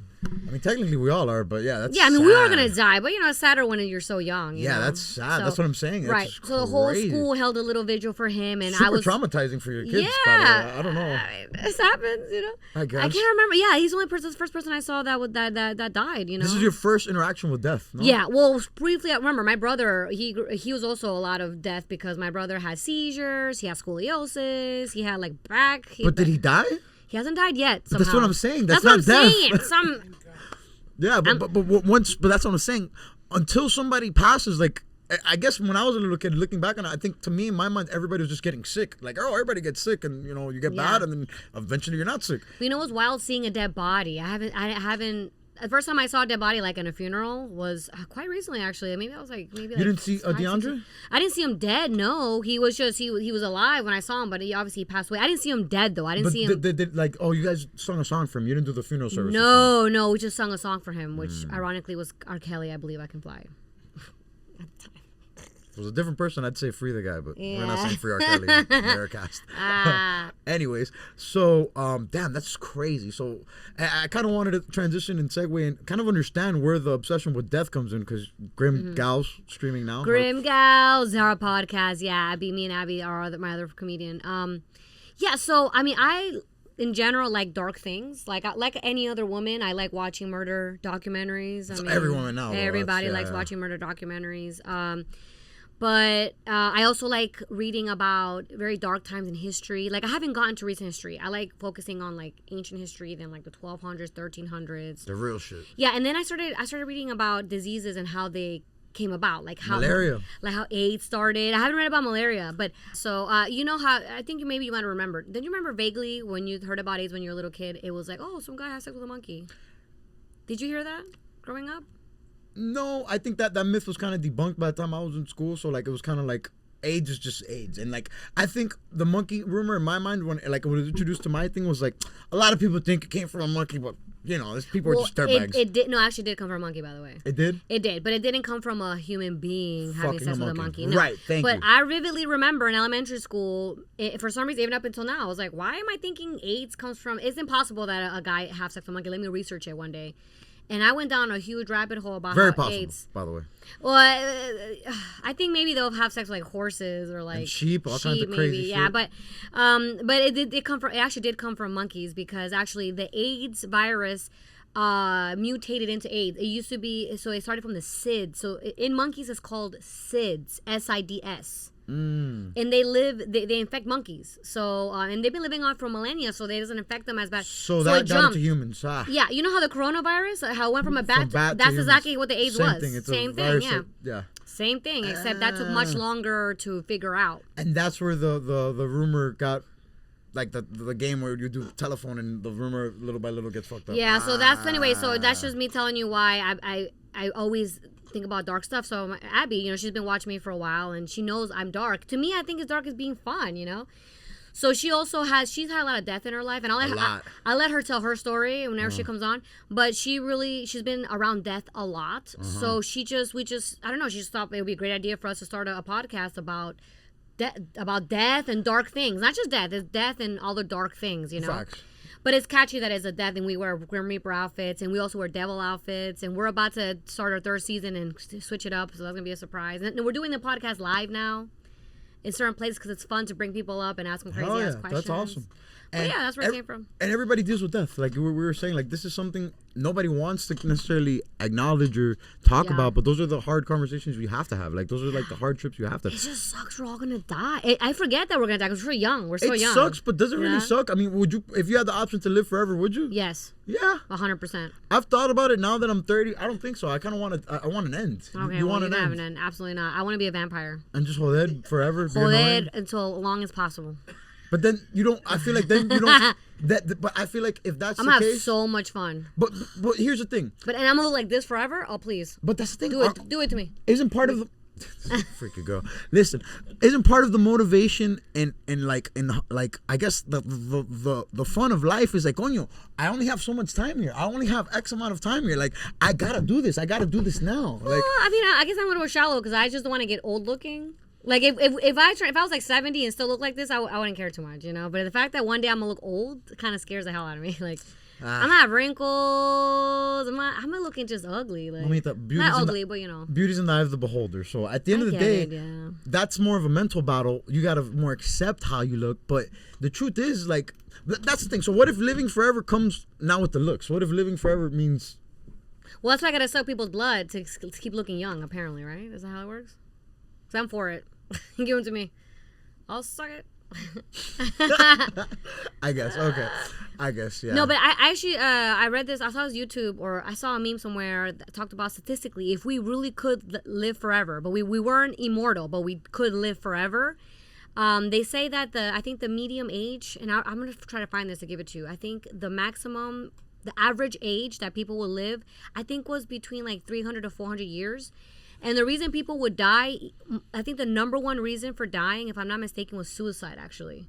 I mean, technically we all are, but yeah, that's Yeah, I mean, we are sad. gonna die, but it's sadder when you're so young. Yeah, that's sad. That's what I'm saying. That's Right. just So the whole crazy. school held a little vigil for him, and Super I was traumatizing for your kids. Yeah, By the way. I don't know. This happens, I guess. I can't remember. Yeah, he's the only first person I saw that died. This is your first interaction with death, no? Yeah, well, briefly, I remember my brother. He was also a lot of death because my brother had seizures. He had scoliosis. He had like back. But did he die? He hasn't died yet. But that's somehow. what I'm saying. That's what not I'm death. saying. Yeah, but that's what I'm saying. Until somebody passes, like I guess when I was a little kid, looking back on it, I think to me in my mind everybody was just getting sick. Like, oh, everybody gets sick, and you get bad, and then eventually you're not sick. But what's wild? Seeing a dead body. I haven't. The first time I saw a dead body like in a funeral was quite recently, actually. Maybe I was like You didn't see DeAndre? I didn't see him dead. No, he was just he was alive when I saw him, but he obviously passed away. I didn't see him dead though. I didn't see him. Did like you guys sung a song for him? You didn't do the funeral service? No, we just sung a song for him, which ironically was R. Kelly. I Believe I Can Fly. If it was a different person, I'd say free the guy, but we're not Yeah. saying free R. Kelly on Heir Cast. Anyways, so damn, that's crazy. So I kind of wanted to transition and segue and kind of understand where the obsession with death comes in, because Grim Gals streaming now. Grim Gals, our podcast. Yeah, me and Abby are my other comedian. Yeah, so I mean, I in general like dark things. Like any other woman, I like watching murder documentaries. I mean, every woman now. Everybody likes watching murder documentaries. But I also like reading about very dark times in history. Like I haven't gotten to recent history. I like focusing on like ancient history, then like the 1200s, 1300s. The real shit. Yeah, and then I started reading about diseases and how they came about, like how malaria, like how AIDS started. I haven't read about malaria, but so you know how I think maybe you might remember. Did you remember vaguely when you heard about AIDS when you were a little kid? It was like, oh, some guy had sex with a monkey. Did you hear that growing up? No, I think that myth was kind of debunked by the time I was in school. So like it was kind of like AIDS is just AIDS, and like I think the monkey rumor in my mind when like it was introduced to my thing was like a lot of people think it came from a monkey, but you know, people are just dirtbags. It did actually did come from a monkey, by the way. It did? It did, but it didn't come from a human being having sex with a monkey. No. Right, thank you. But I vividly remember in elementary school, for some reason, even up until now, I was like, why am I thinking AIDS comes from... It's impossible that a guy have sex with a monkey. Let me research it one day. And I went down a huge rabbit hole about very how possible, AIDS... by the way. Well, I think maybe they'll have sex with like horses or like and sheep, all kinds of crazy shit. Yeah, but it actually did come from monkeys, because actually the AIDS virus mutated into AIDS. It used to be, so it started from the SIDS. So in monkeys it's called SIDS, SIDS. And they infect monkeys. So and they've been living on for millennia, so it doesn't affect them as bad. So that got into humans. Yeah, you know how the coronavirus, how it went from a bat, bat that's to exactly humans. what the AIDS Same was. Thing. It's Same a thing, virus yeah. Yeah. Same thing, except that took much longer to figure out. And that's where the rumor got, like the game where you do telephone and the rumor little by little gets fucked up. Yeah, so that's anyway. So that's just me telling you why I always think about dark stuff. So Abby, you know, she's been watching me for a while and she knows I'm dark. To me, I think it's dark as being fun, you know. So she's had a lot of death in her life, and I'll let her tell her story whenever she comes on. But she's been around death a lot. So we just I don't know. She just thought it would be a great idea for us to start a podcast about death and dark things. Not just death, it's death and all the dark things, you know. Facts. But it's catchy that it's a death, and we wear Grim Reaper outfits, and we also wear devil outfits, and we're about to start our third season and switch it up, so that's gonna be a surprise. And we're doing the podcast live now in certain places because it's fun to bring people up and ask them crazy ass questions. That's awesome. But yeah, that's where it came from. And everybody deals with death. Like we were saying, like this is something nobody wants to necessarily acknowledge or talk about, but those are the hard conversations we have to have. Like those are like the hard trips you have to. It just sucks. We're all gonna die. I forget that we're gonna die because we're young. We're so young. It sucks, but does it really suck? I mean, would you, if you had the option to live forever, would you? Yes. Yeah. 100%. I've thought about it now that I'm 30. I don't think so. I kind of want to. I want an end. Okay, you want an have end? an end? Absolutely not. I want to be a vampire. And just hold it forever. Hold it until long as possible. But then you don't. I feel like then you don't. But I feel like if that's I'm the gonna case, have so much fun. But here's the thing. And I'm gonna look like this forever. Oh please. But that's the thing. Do it to me. Isn't part of the freaking girl. Listen, isn't part of the motivation and like I guess the fun of life is like, coño, I only have so much time here. I only have X amount of time here. Like I gotta do this. I gotta do this now. Like I mean, I guess I'm a little shallow because I just don't want to get old looking. Like if I was like 70 and still look like this, I wouldn't care too much, you know. But the fact that one day I'm gonna look old kind of scares the hell out of me. Like I'm gonna have wrinkles. I'm gonna looking just ugly. Like not ugly, but you know. Beauty's in the eye of the beholder. So at the end of the day, that's more of a mental battle. You gotta more accept how you look. But the truth is, like, that's the thing. So what if living forever comes now with the looks? What if living forever means? Well, that's why I gotta suck people's blood to keep looking young. Apparently, right? Is that how it works? Cause I'm for it. Give them to me. I'll suck it. I guess. Okay. I guess. Yeah. No, but I actually I read this. I saw this YouTube or I saw a meme somewhere that talked about statistically if we really could live forever, but we weren't immortal, but we could live forever. They say that I think the medium age, and I'm gonna try to find this to give it to you. I think the average age that people will live, I think was between like 300 to 400 years. And the reason people would die, I think the number one reason for dying, if I'm not mistaken, was suicide, actually.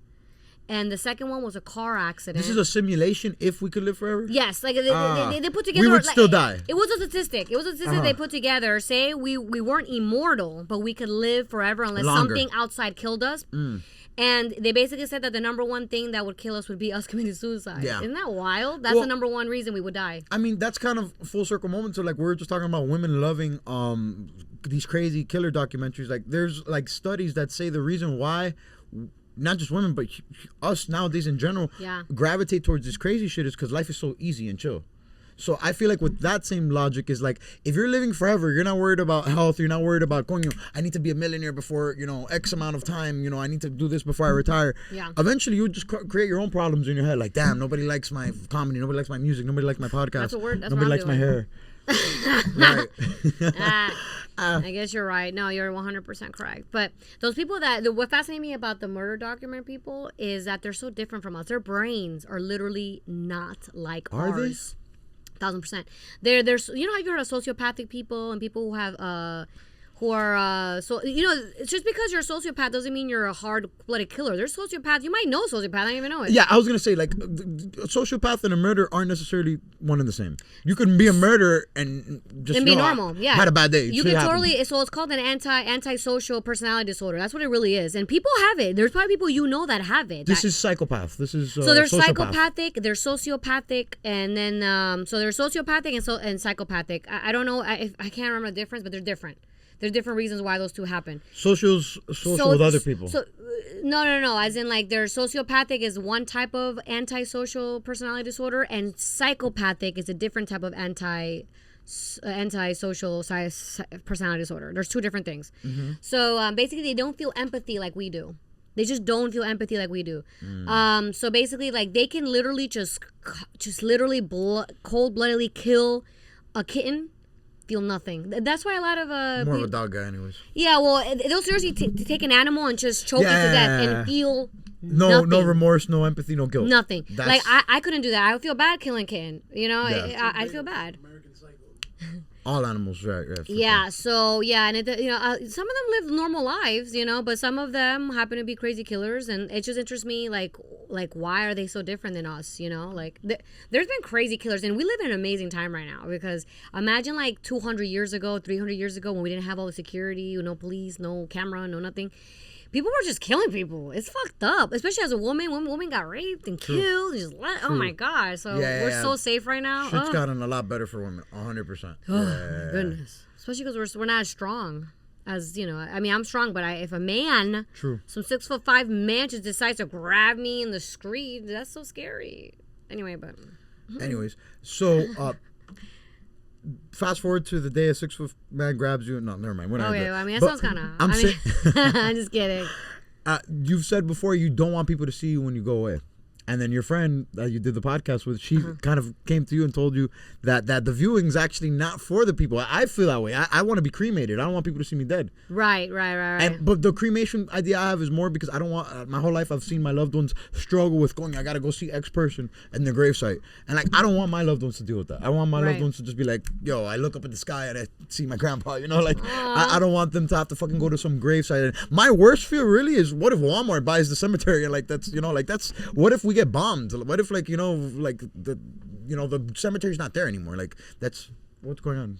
and the second one was a car accident. This is a simulation. If we could live forever. Yes, like they put together. We would like, still die. It was a statistic. They put together. Say we weren't immortal, but we could live forever unless something outside killed us. And they basically said that the number one thing that would kill us would be us committing suicide. Yeah. Isn't that wild? That's the number one reason we would die. I mean, that's kind of full circle moment to like we were just talking about women loving these crazy killer documentaries. Like there's like studies that say the reason why not just women but us nowadays in general gravitate towards this crazy shit is because life is so easy and chill. So I feel like with that same logic is like if you're living forever, you're not worried about health, you're not worried about going, I need to be a millionaire before, X amount of time, I need to do this before I retire. Yeah. Eventually you just create your own problems in your head like, damn, nobody likes my comedy, nobody likes my music, nobody likes my podcast. Nobody likes my hair. Right. I guess you're right. No, you're 100% correct. But those people what fascinates me about the murder document people is that they're so different from us. Their brains are literally not like ours. Are they? 1,000%. There's you know how you heard of sociopathic people and people who have who are so it's just because you're a sociopath doesn't mean you're a hard-blooded killer. There's sociopaths. You might know a sociopath. I don't even know it. Yeah, I was gonna say like a sociopath and a murderer aren't necessarily one and the same. You can be a murderer and just be normal. Yeah, had a bad day. You can totally. So it's called an antisocial personality disorder. That's what it really is. And people have it. There's probably people that have it. This is psychopath. This is so they're sociopath. psychopathic. They're sociopathic, and then so they're sociopathic and psychopathic. I don't know. I can't remember the difference, but they're different. There's different reasons why those two happen. Social with other people. So no. As in, like, there's sociopathic is one type of antisocial personality disorder, and psychopathic is a different type of antisocial personality disorder. There's two different things. Mm-hmm. So basically, they don't feel empathy like we do. They just don't feel empathy like we do. So basically, like, they can literally just literally cold-bloodedly kill a kitten. Feel nothing. That's why a lot of more of a dog guy, anyways. Yeah, well, they'll seriously take an animal and just choke it to death and feel nothing. No remorse, no empathy, no guilt. Nothing. Like I couldn't do that. I would feel bad killing a kitten. I feel bad. All animals, right? Yeah. So yeah, and some of them live normal lives, but some of them happen to be crazy killers, and it just interests me, like why are they so different than us? Like there's been crazy killers, and we live in an amazing time right now because imagine like 200 years ago, 300 years ago when we didn't have all the security, no police, no camera, no nothing. People were just killing people. It's fucked up, especially as a woman. Women got raped and killed. Oh my god! So we're so safe right now. Shit's gotten a lot better for women, 100%. Oh goodness, especially because we're not as strong as I mean, I'm strong, but if a man, some 6'5" man, just decides to grab me in the street, that's so scary. Anyways, so. Fast forward to the day a 6-foot man grabs you. No, never mind. Okay, I mean, that sounds kind of... I'm just kidding. You've said before you don't want people to see you when you go away. And then your friend that you did the podcast with, she kind of came to you and told you that the viewing's actually not for the people. I feel that way. I want to be cremated. I don't want people to see me dead. Right. But the cremation idea I have is more because I don't want... my whole life I've seen my loved ones struggle with going, I got to go see X person in their gravesite. And like, I don't want my loved ones to deal with that. I want my loved ones to just be like, yo, I look up at the sky and I see my grandpa, Like, I don't want them to have to fucking go to some gravesite. And my worst fear really is, what if Walmart buys the cemetery? And like, that's, that's... What if we get bombed? What if the cemetery's not there anymore? Like, that's what's going on.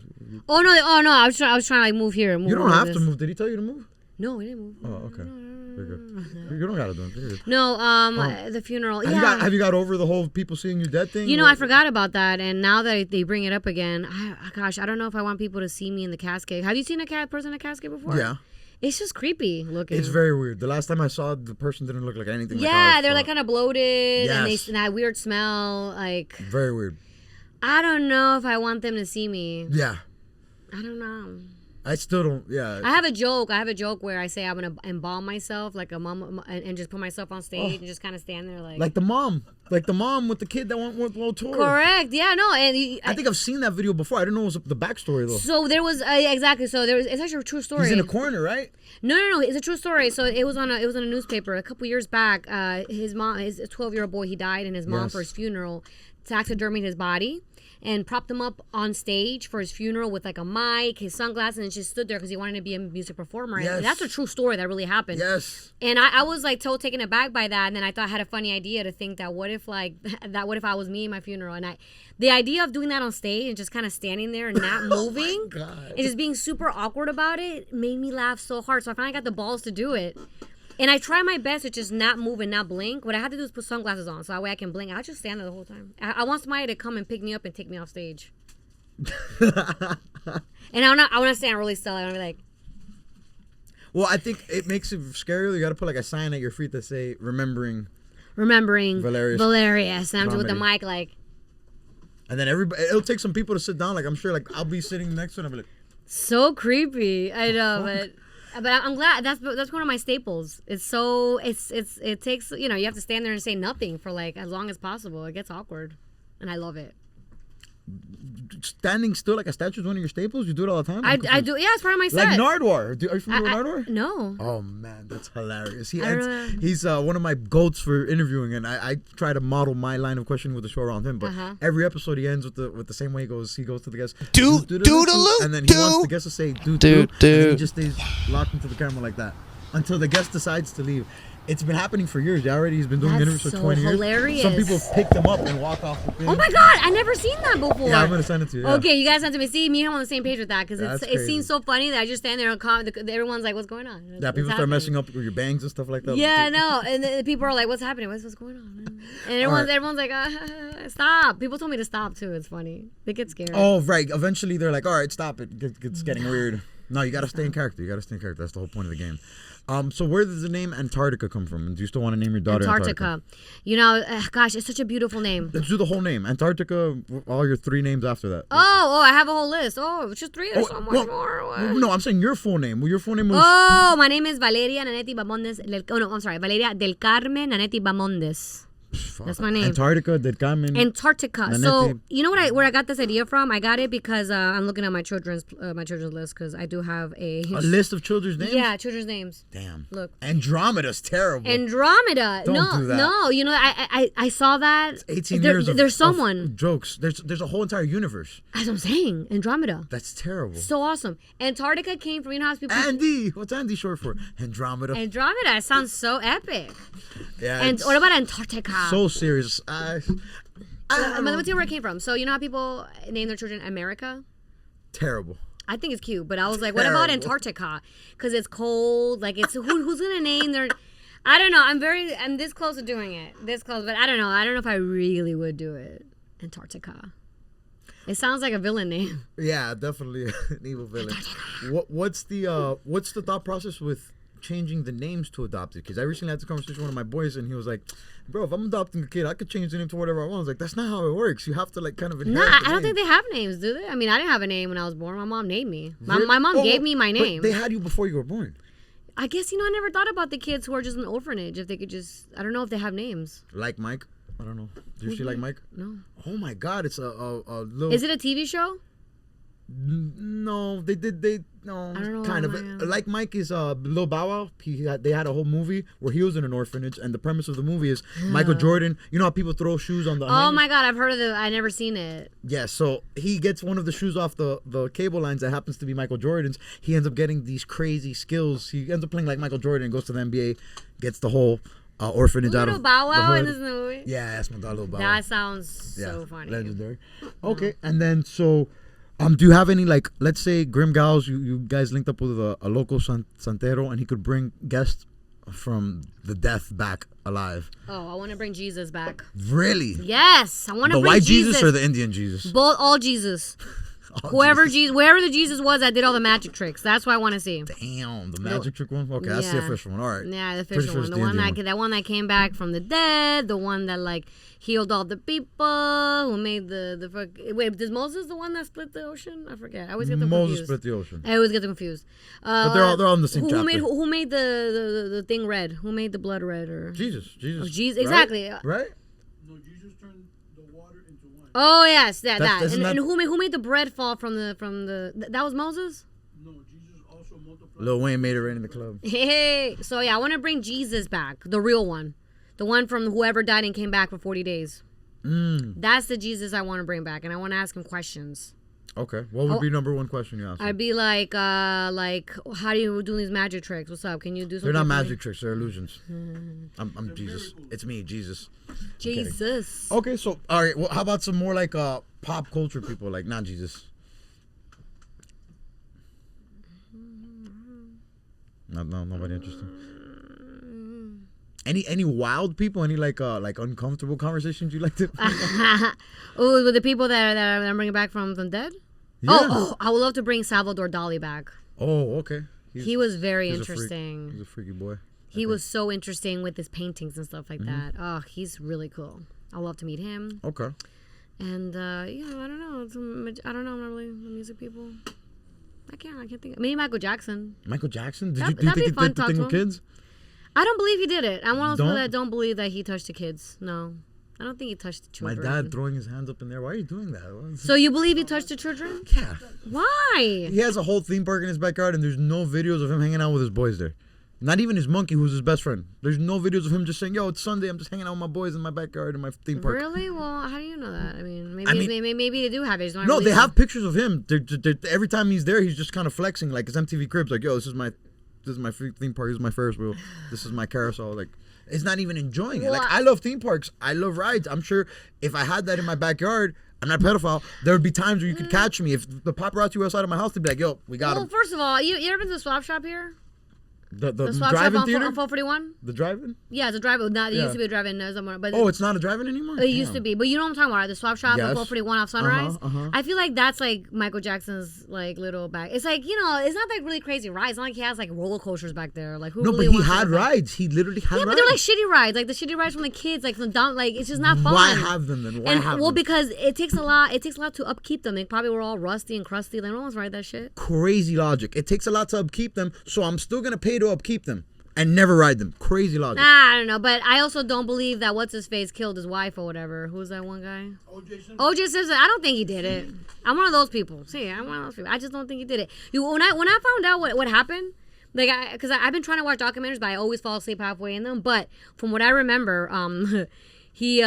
Oh no! I was trying to like move here. You don't have to move. Did he tell you to move? No, we didn't move. Oh, okay. Very good. You don't gotta do it. No, the funeral. Have you got over the whole people seeing you dead thing? I forgot about that, and now that they bring it up again, I don't know if I want people to see me in the casket. Have you seen a person in a casket before? Yeah. It's just creepy looking. It's very weird. The last time I saw it, the person didn't look like anything. Yeah, they're like kind of bloated, and that weird smell. Like, very weird. I don't know if I want them to see me. Yeah. I don't know. I still don't. Yeah. I have a joke where I say I'm gonna embalm myself like a mom and just put myself on stage and just kind of stand there like the mom with the kid that went World Tour. Correct. Yeah. No. And I think I've seen that video before. I didn't know it was the backstory though. So there was exactly. So there was. It's actually a true story. He's in a corner, right? No. It's a true story. So it was on a newspaper a couple years back. His mom, his 12-year-old boy, he died, and his mom for his funeral taxidermied his body. and propped him up on stage for his funeral with like a mic, his sunglasses, and just stood there because he wanted to be a music performer. Yes. And that's a true story that really happened. Yes. And I was like so taken aback by that, and then I thought I had a funny idea to think that what if I was me in my funeral, and the idea of doing that on stage and just kind of standing there and not moving and just being super awkward about it made me laugh so hard. So I finally got the balls to do it. And I try my best to just not move and not blink. What I have to do is put sunglasses on so that way I can blink. I'll just stand there the whole time. I want somebody to come and pick me up and take me off stage. And I want to stand really still. I want to be like... Well, I think it makes it scarier. You got to put like a sign at your feet that say, remembering Valerious. And I'm just with the Comedy. mic like... And then it'll take some people to sit down. Like, I'm sure, like, I'll be sitting next to it and I'll be like... So creepy. I know, but I'm glad that's one of my staples. It takes, you have to stand there and say nothing for like as long as possible. It gets awkward, and I love it. Standing still like a statue is one of your staples? You do it all the time? I do. Yeah, it's part of my set. Like Nardwar. Are you familiar with Nardwar? No. Oh man, that's hilarious. He's know. one of my goats for interviewing, and I try to model my line of questioning with the show around him. But every episode he ends with the same way he goes to the guest, Doodaloo, and then he wants the guest to say dude, and then he just stays locked into the camera like that until the guest decides to leave. It's been happening for years. He's been doing interviews for 20 years. Hilarious. Some people pick them up and walk off the thing. Oh my god, I never seen that before. Yeah, I'm gonna send it to you. Yeah. Okay, you guys have to see me and him on the same page with that because it crazy. seems so funny that I just stand there and everyone's like, "What's going on?" Yeah, people start messing up with your bangs and stuff like that. Yeah, no, and the people are like, "What's happening? What's going on?" And everyone's like, "Stop!" People told me to stop too. It's funny. They get scared. Oh right. Eventually they're like, "All right, stop it. It's getting weird." No, you gotta stay in character. That's the whole point of the game. So where does the name Antarctica come from? And do you still want to name your daughter Antarctica? Gosh, it's such a beautiful name. Let's do the whole name. Antarctica, all your 3 names after that. Oh, I have a whole list. Oh, it's just 3 or so much more. No, I'm saying your full name. Well, your full name was... Oh, my name is Valeria Nanetti Bamondes. I'm sorry. Valeria del Carmen Nanetti Bamondes. That's my name. Antarctica del Carmen. Antarctica. So you know where I got this idea from? I got it because I'm looking at my children's list because I do have a list of children's names. Yeah, children's names. Damn. Look. Andromeda's terrible. Andromeda. Don't do that. No. I saw that. It's 18 years of jokes. There's a whole entire universe. As I'm saying, Andromeda. That's terrible. So awesome. Antarctica came from how people. Andy. What's Andy short for? Andromeda. Andromeda. It sounds so epic. Yeah. And what about Antarctica? So serious. Let me tell you where it came from. So you know how people name their children America? Terrible. I think it's cute, but I was like, what about Antarctica? Because it's cold. Like, it's who's gonna name their? I don't know. I'm this close to doing it. This close, but I don't know. I don't know if I really would do it. Antarctica. It sounds like a villain name. Yeah, definitely an evil villain. What's the thought process with changing the names to adopted? Because I recently had this conversation with one of my boys, and he was like, "Bro, if I'm adopting a kid, I could change the name to whatever I want." I was like, "That's not how it works. You have to like kind of inherit I don't think they have names, do they? I mean, I didn't have a name when I was born. My mom named me. My mom gave me my name. But they had you before you were born. I guess I never thought about the kids who are just in an orphanage. If they could just, I don't know if they have names. Like Mike. I don't know. Do you see Like Mike? No. Oh my God! It's a little. Is it a TV show? No, no, I don't know kind of. Like Mike is Lil Bow Wow. They had a whole movie where he was in an orphanage, and the premise of the movie is Michael Jordan. You know how people throw shoes on the. Oh my God, I've heard of it. I never seen it. Yeah, so he gets one of the shoes off the cable lines that happens to be Michael Jordan's. He ends up getting these crazy skills. He ends up playing like Michael Jordan and goes to the NBA, gets the whole orphanage out of Bow Wow the in hood. this movie. Yeah, that's my dog, Lil Bow Wow. That sounds so funny. Legendary. Okay, and then so. Do you have any, like, let's say Grim Gals, you guys linked up with a local santero, and he could bring guests from the death back alive? Oh, I want to bring Jesus back. Really? Yes, I want to bring the white Jesus or the Indian Jesus? Both, all Jesus. Wherever the Jesus was that did all the magic tricks. That's what I want to see. Damn, the magic trick one? Okay, that's the official one. All right. Yeah, the official one. The one that came back from the dead. The one that like healed all the people. Who made the wait? Is Moses the one that split the ocean? I forget. I always get them confused. Moses split the ocean. I always get them confused. But they're all in the same chapter. Who made the thing red? Who made the blood red? Or Jesus. Oh, Jesus. Exactly. Right? No, Jesus turned the water into wine. Oh yes, that. And who made the bread fall from the that was Moses? No, Jesus also multiplied. Lil Wayne made it right in the club. Hey, so yeah, I want to bring Jesus back, the real one, the one from whoever died and came back for 40 days. That's the Jesus I want to bring back, and I want to ask him questions. Okay. What would be number one question you ask? I'd be like, how do you do these magic tricks? What's up? Can you do something? They're not for me? magic tricks. They're illusions. I'm Jesus. It's me, Jesus. Jesus. Okay, so all right. Well, how about some more like pop culture people, like not Jesus? No, nobody interesting. Any wild people? Any like uncomfortable conversations you like to? Oh, with the people that I'm bringing back from the dead. Yeah. Oh, I would love to bring Salvador Dali back. Oh, okay. He was very he's interesting. He's a freaky boy. He was so interesting with his paintings and stuff like that. Oh, he's really cool. I'd love to meet him. Okay. And I don't know. I don't know. I'm not really the music people. I can't think. Maybe Michael Jackson. Michael Jackson? Do you That'd think be he fun did the to thing talk with to him. kids? I don't believe he did it. I'm one of those people Don't? that don't believe that he touched the kids. No, I don't think he touched the My children. dad throwing his hands up in there. Why are you doing that? So you believe he touched the children? Yeah. Why? He has a whole theme park in his backyard, and there's no videos of him hanging out with his boys there. Not even his monkey, who's his best friend. There's no videos of him just saying, "Yo, it's Sunday. I'm just hanging out with my boys in my backyard in my theme park." Really? Well, how do you know that? I mean, maybe they do have it. Just don't No, they release have it. pictures of him. Every time he's there, he's just kind of flexing, like his MTV Cribs. Like, "Yo, this is my theme park. This is my Ferris wheel. This is my carousel." Like, it's not even enjoying it. Like, I love theme parks. I love rides. I'm sure if I had that in my backyard, I'm not a pedophile. There would be times where you could catch me. If the paparazzi were outside of my house, they'd be like, "Yo, we got him." Well, first of all, you ever been to the swap shop here? The swap shop drive-in on theater? 441? The drive-in? Yeah, it's a drive-in. It Yeah. used to be a drive-in somewhere. But Oh, it's not a drive-in anymore? it used to be. But you know what I'm talking about, right? The swap shop Yes. on 441 off Sunrise? Uh-huh. I feel like that's like Michael Jackson's like little bag. It's like, it's not like really crazy rides. It's not like he has like roller coasters back there. Like who No, really but he wants to had go back? rides. He literally had Yeah, rides. but they're like shitty rides. Like the shitty rides from the kids. Like some dumb, like it's just not fun. Why have them then? Why have them? Because it takes a lot to upkeep them. They probably were all rusty and crusty. Like no one's ride that shit. Crazy logic. It takes a lot to upkeep them, so I'm still going to pay to upkeep them and never ride them. Crazy logic. Nah, I don't know. But I also don't believe that what's his face killed his wife or whatever. Who's that one guy? O.J. Simpson. I don't think he did it. I'm one of those people. See, I'm one of those people. I just don't think he did it. When I found out what happened, like because I've been trying to watch documentaries, but I always fall asleep halfway in them. But from what I remember, he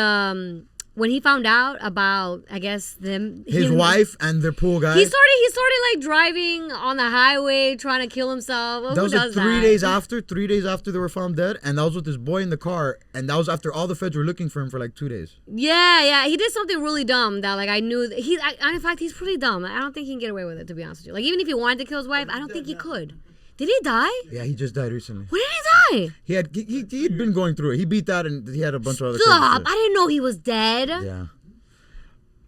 when he found out about, I guess His wife and their pool guy. he started like driving on the highway trying to kill himself. That Who was does like 3 that? days after. 3 days after they were found dead, and that was with this boy in the car, and that was after all the feds were looking for him for like 2 days. Yeah, he did something really dumb that like I knew in fact he's pretty dumb. I don't think he can get away with it, to be honest with you. Like even if he wanted to kill his wife, I don't think he could. Did he die? Yeah, he just died recently. When did he die? He'd been going through it. He beat that, and he had a bunch of other. Stop! crazy I didn't know he was dead. shit. Yeah.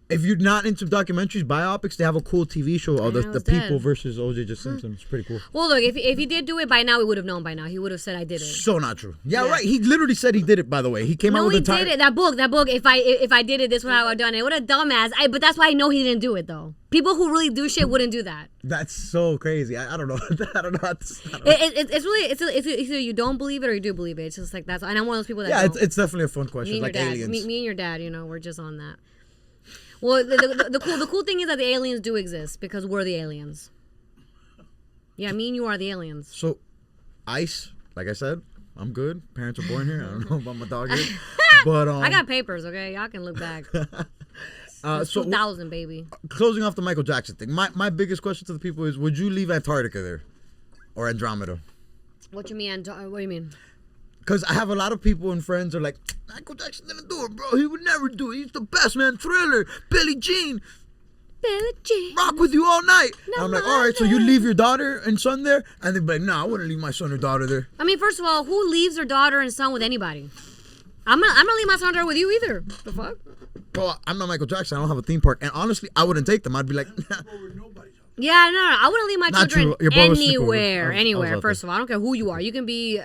If you're not into documentaries, biopics, they have a cool TV show of I the was people dead. versus O.J. Simpson. It's pretty cool. Well, look, if he did do it by now, we would have known by now. He would have said I did it. So not true. Yeah, right. He literally said he did it. By the way, he came out No, with he a did it. That book. If I did it, this would how I done it. What a dumbass. But that's why I know he didn't do it though. People who really do shit wouldn't do that. That's so crazy. I don't know. I don't know. It's really it's either you don't believe it or you do believe it. It's just like that's. And I'm one of those people that Yeah, don't. it's definitely a fun Me question. and Like your dad. aliens. Me and your dad. We're just on that. Well, the cool thing is that the aliens do exist because we're the aliens. Yeah, me and you are the aliens. So, ICE, like I said, I'm good. Parents are born here. I don't know about my dog here. But I got papers, okay? Y'all can look back. so 2000, baby. closing off the Michael Jackson thing. My biggest question to the people is: would you leave Antarctica there, or Andromeda? What you mean? What do you mean? Because I have a lot of people and friends are like, Michael Jackson didn't do it, bro. He would never do it. He's the best, man. Thriller, Billie Jean, Billie Jean. rock with you all night. No, And I'm like, all right, so you leave your daughter and son there? And they'd be like, nah, I wouldn't leave my son or daughter there. I mean, first of all, who leaves their daughter and son with anybody? I'm gonna leave my son and daughter with you either. The fuck? Bro, I'm not Michael Jackson. I don't have a theme park. And honestly, I wouldn't take them. I'd be like, Yeah, no, I wouldn't leave my Not children true. Your brother was sleeping over. anywhere. I was out First there. of all, I don't care who you are. You can be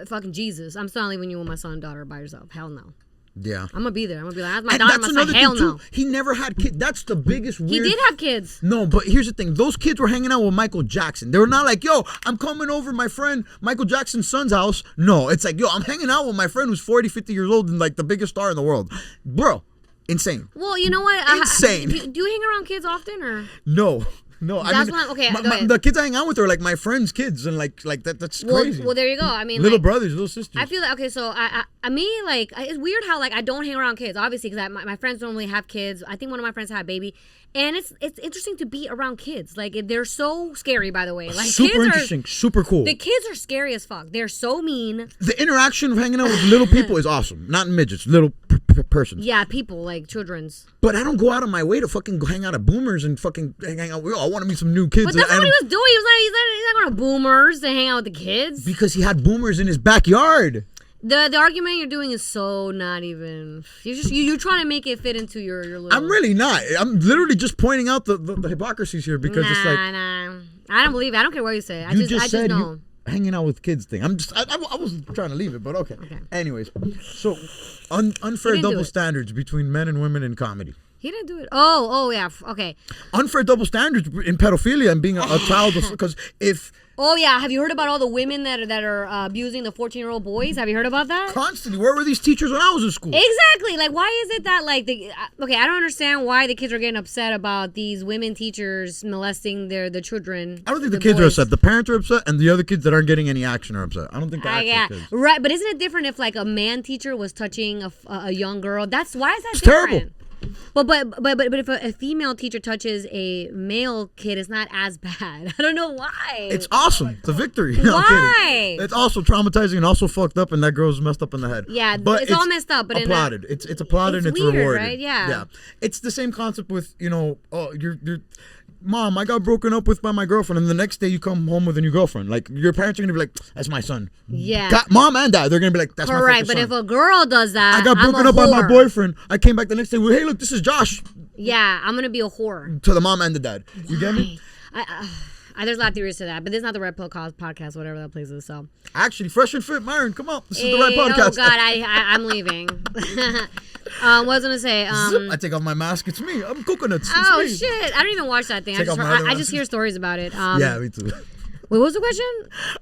fucking Jesus. I'm still not leaving you and my son and daughter by yourself. Hell no. yeah. I'm gonna be there. I'm gonna be like, that's my And daughter, that's my son. another Hell thing, no. too. He never had kids. That's the biggest weird... He did have kids. No, but here's the thing. Those kids were hanging out with Michael Jackson. They were not like, yo, I'm coming over my friend Michael Jackson's son's house. No, it's like, yo, I'm hanging out with my friend who's 40, 50 years old and like the biggest star in the world. Bro, insane. Well, you know what? Insane. Do you hang around kids often or? No. No, I That's mean, what okay, go ahead. the kids I hang out with are like my friends' kids, and like that's crazy. Well, there you go. I mean, little like, brothers, little sisters. I feel like, okay, so I me, like, it's weird how, like, I don't hang around kids, obviously, because my friends normally have kids. I think one of my friends had a baby. And it's interesting to be around kids. Like, they're so scary, by the way. Like, super kids interesting, super cool. The kids are scary as fuck. They're so mean. The interaction of hanging out with little people is awesome. Not midgets, little persons. Yeah, people, like, children's. But I don't go out of my way to fucking go hang out at boomers and fucking hang out with, I want to meet some new kids. But that's not what he was doing. He's not going to boomers to hang out with the kids. Because he had boomers in his backyard. The argument you're doing is so not even. You're trying to make it fit into your little. I'm really not. I'm literally just pointing out the hypocrisies here because it's like. Nah. I don't believe it. I don't care what you say. I just just said know. Hanging out with kids thing. I was trying to leave it, but okay. Anyways, so unfair double standards between men and women in comedy. He didn't do it. Oh yeah. Okay. Unfair double standards in pedophilia and being a child, because if. Oh yeah, have you heard about all the women that are abusing the 14-year-old boys? Have you heard about that? Constantly. Where were these teachers when I was in school? Exactly. Like, why is it that, like, okay, I don't understand why the kids are getting upset about these women teachers molesting the children. I don't think the kids are upset. The parents are upset, and the other kids that aren't getting any action are upset. I don't think the actual kids. Right, but isn't it different if, like, a man teacher was touching a young girl? Why is that it's different? Terrible. But if a female teacher touches a male kid, it's not as bad. I don't know why. It's awesome. It's a victory. No, why? It's also traumatizing and also fucked up, and that girl's messed up in the head. Yeah, but it's all messed up. But applauded. It's applauded and it's weird, rewarded. Right? Yeah. It's the same concept with you're. Mom, I got broken up with by my girlfriend, and the next day you come home with a new girlfriend. Like, your parents are gonna be like, "That's my son." Yeah. Mom and dad, they're gonna be like, "That's my son." Correct, but if a girl does that, I got broken up by my boyfriend. I came back the next day. Well, hey, look, this is Josh. Yeah, I'm gonna be a whore. To the mom and the dad. You get me? There's a lot of theories to that, but this is not the Red Pill podcast, whatever that place is. So actually, Fresh and Fit, Myron, come on, this is the right podcast. Oh God, I'm leaving. What was I gonna say? I take off my mask. It's me. I'm coconuts. Oh shit! I don't even watch that thing. I just hear stories about it. Yeah, me too. Wait, what was the question?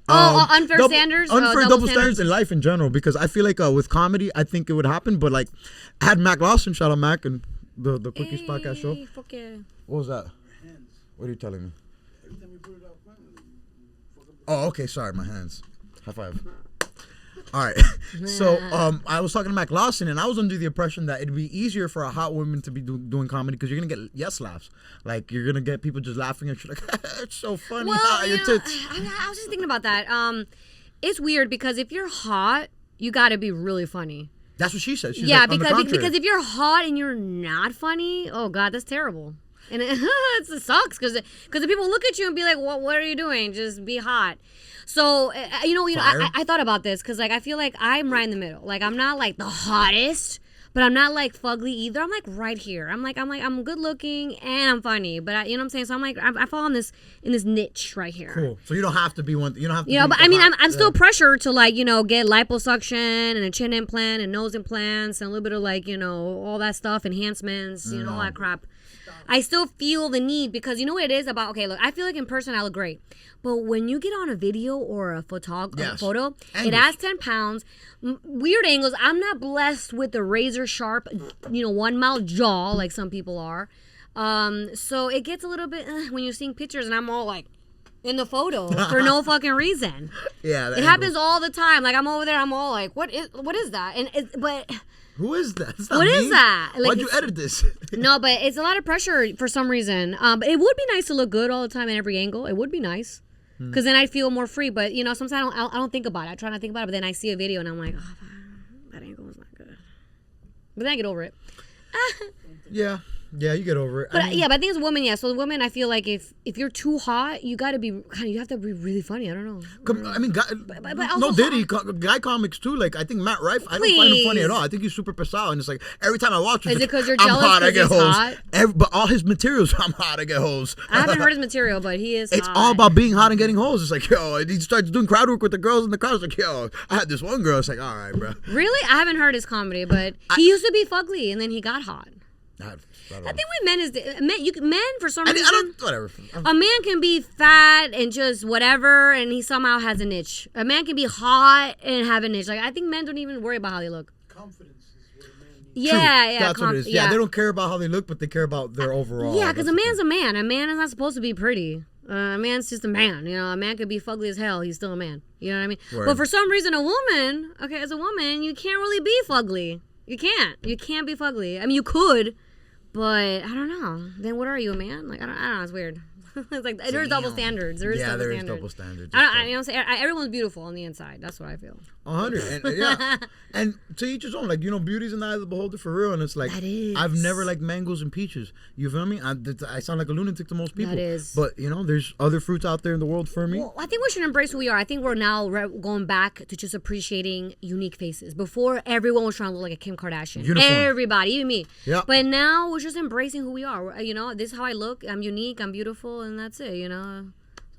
Unfair standards? Unfair double standards in life in general, because I feel like with comedy, I think it would happen, but like, I had Mac Lawson, shout out Mac, and the Quickies podcast show. Fuck yeah. What was that? What are you telling me? Oh, okay, sorry, my hands. High five. All right. So I was talking to Mac Lawson, and I was under the impression that it'd be easier for a hot woman to be doing comedy because you're going to get yes laughs. Like, you're going to get people just laughing at you like, it's so funny. Well, your tits. I was just thinking about that. It's weird because if you're hot, you got to be really funny. That's what she said. She's yeah, like, because if you're hot and you're not funny, oh God, that's terrible. And it sucks because the people look at you and be like, what are you doing? Just be hot. So, I thought about this because, like, I feel like I'm right in the middle. Like, I'm not, like, the hottest, but I'm not, like, fugly either. I'm, like, right here. I'm good looking and I'm funny. But, you know what I'm saying? So, I'm, like, I fall in this niche right here. Cool. So, you don't have to be one. You don't have to but I mean, I'm still pressured to, like, get liposuction and a chin implant and nose implants and a little bit of, like, all that stuff, enhancements, all that crap. I still feel the need because you know what it is about, okay, look, I feel like in person I look great. But when you get on a video or a photo, it adds 10 pounds, weird angles. I'm not blessed with the razor sharp, 1 mile jaw like some people are. So it gets a little bit when you're seeing pictures and I'm all like in the photo for no fucking reason. Yeah, it happens all the time. Like I'm over there, I'm all like, what is that? But who is that? What is that? Like, why'd you edit this? No, but it's a lot of pressure for some reason. But it would be nice to look good all the time in every angle. It would be nice. Because then I'd feel more free. But, sometimes I don't think about it. I try not to think about it. But then I see a video and I'm like, oh, that angle was not good. But then I get over it. Yeah, you get over it. But I think it's women, yeah. So the women, I feel like if you're too hot, you have to be really funny. I don't know. I mean, guy comics too. Like I think Matt Rife, I don't find him funny at all. I think he's super pesado, and it's like every time I watch him, is it because you're I'm jealous? hot, I get hoes. Hot? But all his materials, I'm hot, I get hoes. I haven't heard his material, but he is. It's hot. all about being hot and getting hoes. It's like, yo, he starts doing crowd work with the girls in the crowd. It's like, yo, I had this one girl. It's like, all right, bro. Really, I haven't heard his comedy, but he used to be fugly, and then he got hot. I think with men is men for some reason. Whatever. A man can be fat and just whatever, and he somehow has a niche. A man can be hot and have a niche. Like I think men don't even worry about how they look. Confidence is what a man needs. Yeah, That's what it is. Yeah, they don't care about how they look, but they care about their overall. Yeah, because a man's a man. A man is not supposed to be pretty. A man's just a man. You know, a man could be fugly as hell. He's still a man. You know what I mean? Word. But for some reason, a woman, okay, as a woman, you can't really be fugly. You can't. You can't be fugly. I mean, you could, but I don't know. Then what are you, a man? Like, I don't know. It's weird. It's like there's double standards. There is double standards. You know what I'm saying? Everyone's beautiful on the inside. That's what I feel. 100. And, yeah. And to each his own. Like, you know, beauty's in the eye of the beholder for real. And it's like, that is. I've never liked mangoes and peaches. You feel me? I sound like a lunatic to most people. That is. But, you know, there's other fruits out there in the world for me. Well, I think we should embrace who we are. I think we're now going back to just appreciating unique faces. Before, everyone was trying to look like a Kim Kardashian. Uniform. Everybody, even me. Yeah. But now we're just embracing who we are. You know, this is how I look. I'm unique. I'm beautiful. And that's it, you know.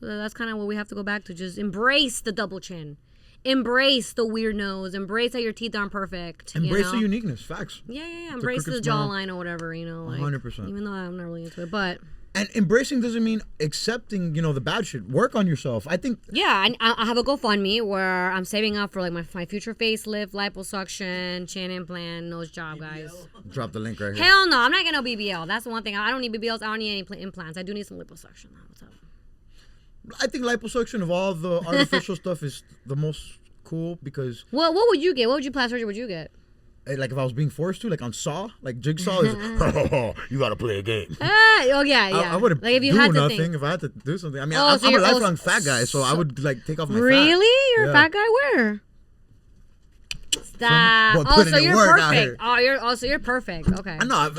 So that's kind of what we have to go back to. Just embrace the double chin. Embrace the weird nose. Embrace that your teeth aren't perfect. Embrace the uniqueness. Facts. Yeah. Embrace the jawline or whatever, you know. Like, 100%. Even though I'm not really into it, but... And embracing doesn't mean accepting, you know, the bad shit. Work on yourself. I think... Yeah, I have a GoFundMe where I'm saving up for, like, my future facelift, liposuction, chin implant, nose job, guys. Drop the link right here. Hell no, I'm not getting no BBL. That's the one thing. I don't need BBLs. I don't need any implants. I do need some liposuction. What's up? I think liposuction of all the artificial stuff is the most cool because... What would you get? What would you plastic surgery would you get? Like if I was being forced to, like on Saw, like Jigsaw is, you gotta play a game. Oh yeah. I wouldn't like if you do had to nothing think. if I had to do something. I mean, Oh, so I'm a you're lifelong fat guy, so I would like take off my fat. Really? You're Yeah. a fat guy? Where? Stop. Well, Oh, putting so in you're work out perfect. here. So you're perfect. Okay. I know.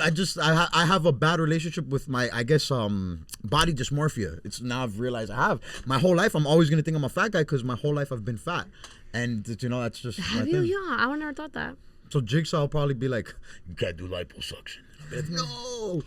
I have a bad relationship with my, I guess, body dysmorphia. It's now I've realized I have. My whole life, I'm always gonna think I'm a fat guy because my whole life I've been fat, and you know that's just. Have my you? thing. Yeah, I would never thought that. So Jigsaw will probably be like, you can't do liposuction. I'll be like, no.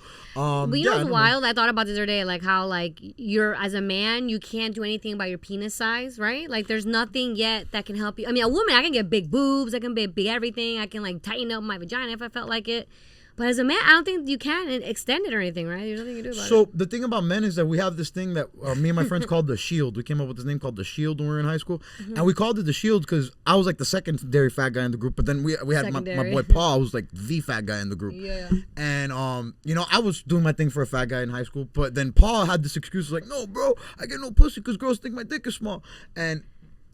But you know what's wild? I thought about this the other day, like how like you're as a man, you can't do anything about your penis size, right? Like there's nothing yet that can help you. I mean, a woman, I can get big boobs, I can be big everything, I can like tighten up my vagina if I felt like it. But as a man, I don't think you can extend it or anything, right? There's nothing you can do about it. So the thing about men is that we have this thing that me and my friends called the shield. We came up with this name called the shield when we were in high school, and we called it the shield because I was like the secondary fat guy in the group. But then we had my boy Paul, who was like the fat guy in the group. Yeah. And you know, I was doing my thing for a fat guy in high school, but then Paul had this excuse like, no, bro, I get no pussy because girls think my dick is small. And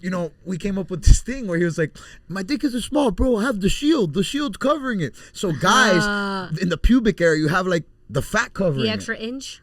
you know, we came up with this thing where he was like, my dick isn't small, bro. I have the shield's covering it. So guys, in the pubic area, you have like the fat covering the extra inch.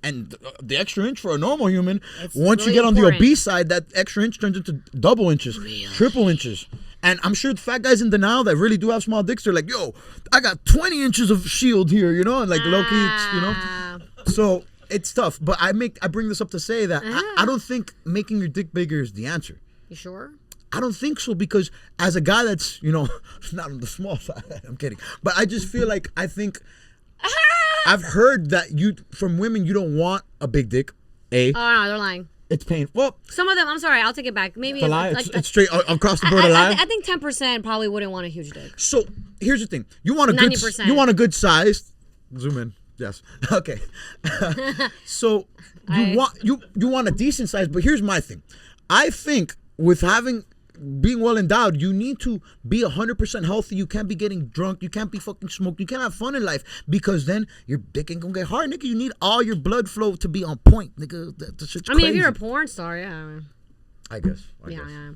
And the extra inch for a normal human, It's once really you get on the important. obese side, that extra inch turns into double inches, triple inches. And I'm sure the fat guys in denial that really do have small dicks, they're like, yo, I got 20 inches of shield here, you know? And like low key, you know? So it's tough. But I bring this up to say that I don't think making your dick bigger is the answer. You sure? I don't think so because as a guy that's, you know, not on the small side, I'm kidding. But I just feel like I've heard that from women, you don't want a big dick. Oh, no, they're lying. It's painful. Well, Some of them, I'm sorry, I'll take it back. Maybe it's a lie. It's straight across the board a lie. I think 10% probably wouldn't want a huge dick. So here's the thing: you want a 90%. You want a good size. Zoom in. Yes. Okay. So you want a decent size, but here's my thing. I think with being well endowed, you need to be 100% healthy. You can't be getting drunk. You can't be fucking smoked. You can't have fun in life because then your dick ain't gonna get hard, nigga. You need all your blood flow to be on point, nigga. That shit's I mean, if crazy. you're a porn star, yeah. I guess. Yeah.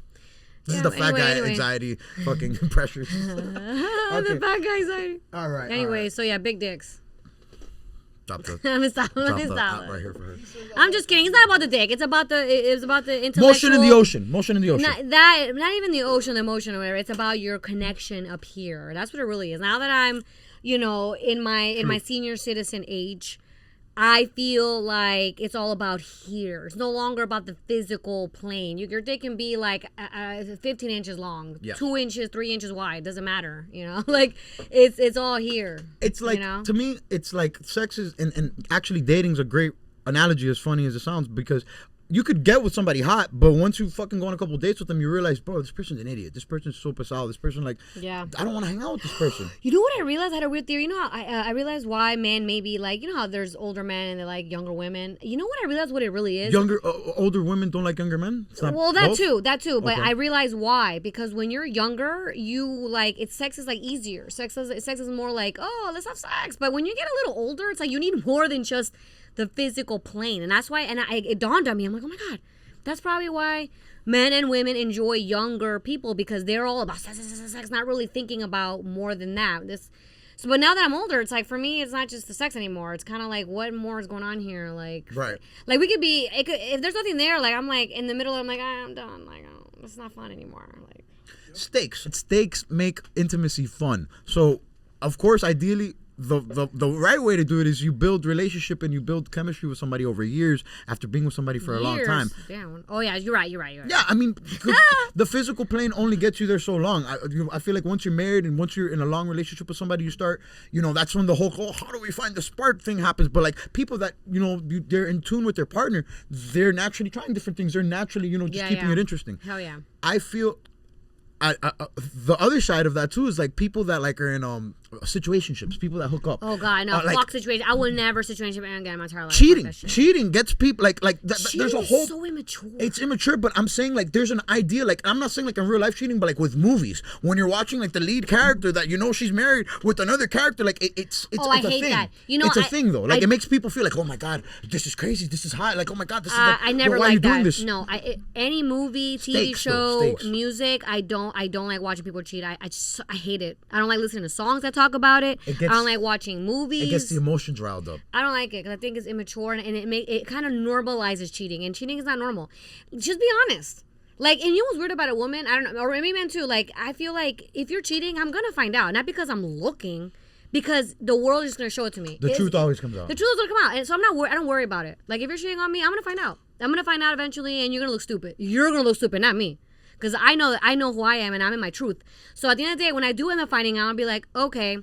This is the fat guy anyway. anxiety, fucking pressures. The bad guy anxiety. All right. Anyway, so yeah, big dicks. Drop the Let me stop. app right here for her. I'm just kidding. It's not about the dick. It's about the intellectual. Motion in the ocean. Motion in the ocean. Not even the ocean, the emotion or whatever. It's about your connection up here. That's what it really is. Now that I'm, in my senior citizen age, I feel like it's all about here. It's no longer about the physical plane. Your dick can be like 15 inches long, 2 inches, 3 inches wide. Doesn't matter, Like it's all here. It's like to me, it's like sex is and actually dating's a great analogy. As funny as it sounds, because you could get with somebody hot, but once you fucking go on a couple dates with them, you realize, bro, this person's an idiot. This person's so pesado. This person, like, Yeah. I don't want to hang out with this person. You know what I realized? I had a weird theory. You know how I realized why men maybe like, you know how there's older men and they like younger women. You know what I realized? What it really is. Older women don't like younger men. It's not Well, that both? too. But Okay. I realized why, because when you're younger, you like sex is like easier. Sex is more like, oh, let's have sex. But when you get a little older, it's like you need more than just the physical plane, and that's why. And it dawned on me. I'm like, oh my god, that's probably why men and women enjoy younger people, because they're all about sex, not really thinking about more than that. But now that I'm older, it's like for me, it's not just the sex anymore. It's kind of like, what more is going on here? Like, Right. Like we could be, if there's nothing there, like I'm like in the middle, I'm like, I'm done. Like, oh, it's not fun anymore. Like, Stakes make intimacy fun. So, of course, ideally, the right way to do it is you build relationship and you build chemistry with somebody over years after being with somebody for a long time. Damn. Oh yeah, you're right. Yeah, I mean, the physical plane only gets you there so long. I feel like once you're married and once you're in a long relationship with somebody, you start, that's when the whole, how do we find the spark thing happens. But like people that, they're in tune with their partner, they're naturally trying different things. They're naturally, just keeping it interesting. Hell yeah. I feel the other side of that too is like people that like are in situationships, people that hook up. Oh god, no, like, fuck situation. I would never situationship again in my entire life. Cheating gets people like there's a whole. Is so immature. It's immature, but I'm saying like there's an idea, like I'm not saying like in real life cheating, but like with movies, when you're watching like the lead character that she's married with another character, like it's I a hate thing. that. It's a thing though. Like it makes people feel like, oh my god, this is crazy, this is hot. Like, oh my god, this is. Like, I never why like are you that. doing this? No, any movie, TV Stakes, show, though, stakes. music, I don't like watching people cheat. I hate it. I don't like listening to songs that talk about it. I don't like watching movies. It gets the emotions riled up. I don't like it because I think it's immature and it kind of normalizes cheating, and cheating is not normal. Just be honest. Like, and you know what's weird about a woman? I don't know, or maybe men too. Like, I feel like if you're cheating, I'm gonna find out, not because I'm looking, because the world is just gonna show it to me. The truth always comes out. The truth is gonna come out, and so I don't worry about it. Like, if you're cheating on me, I'm gonna find out. I'm gonna find out eventually, and you're gonna look stupid. You're gonna look stupid, not me. Because I know who I am, and I'm in my truth. So at the end of the day, when I do end up finding out, I'll be like, okay,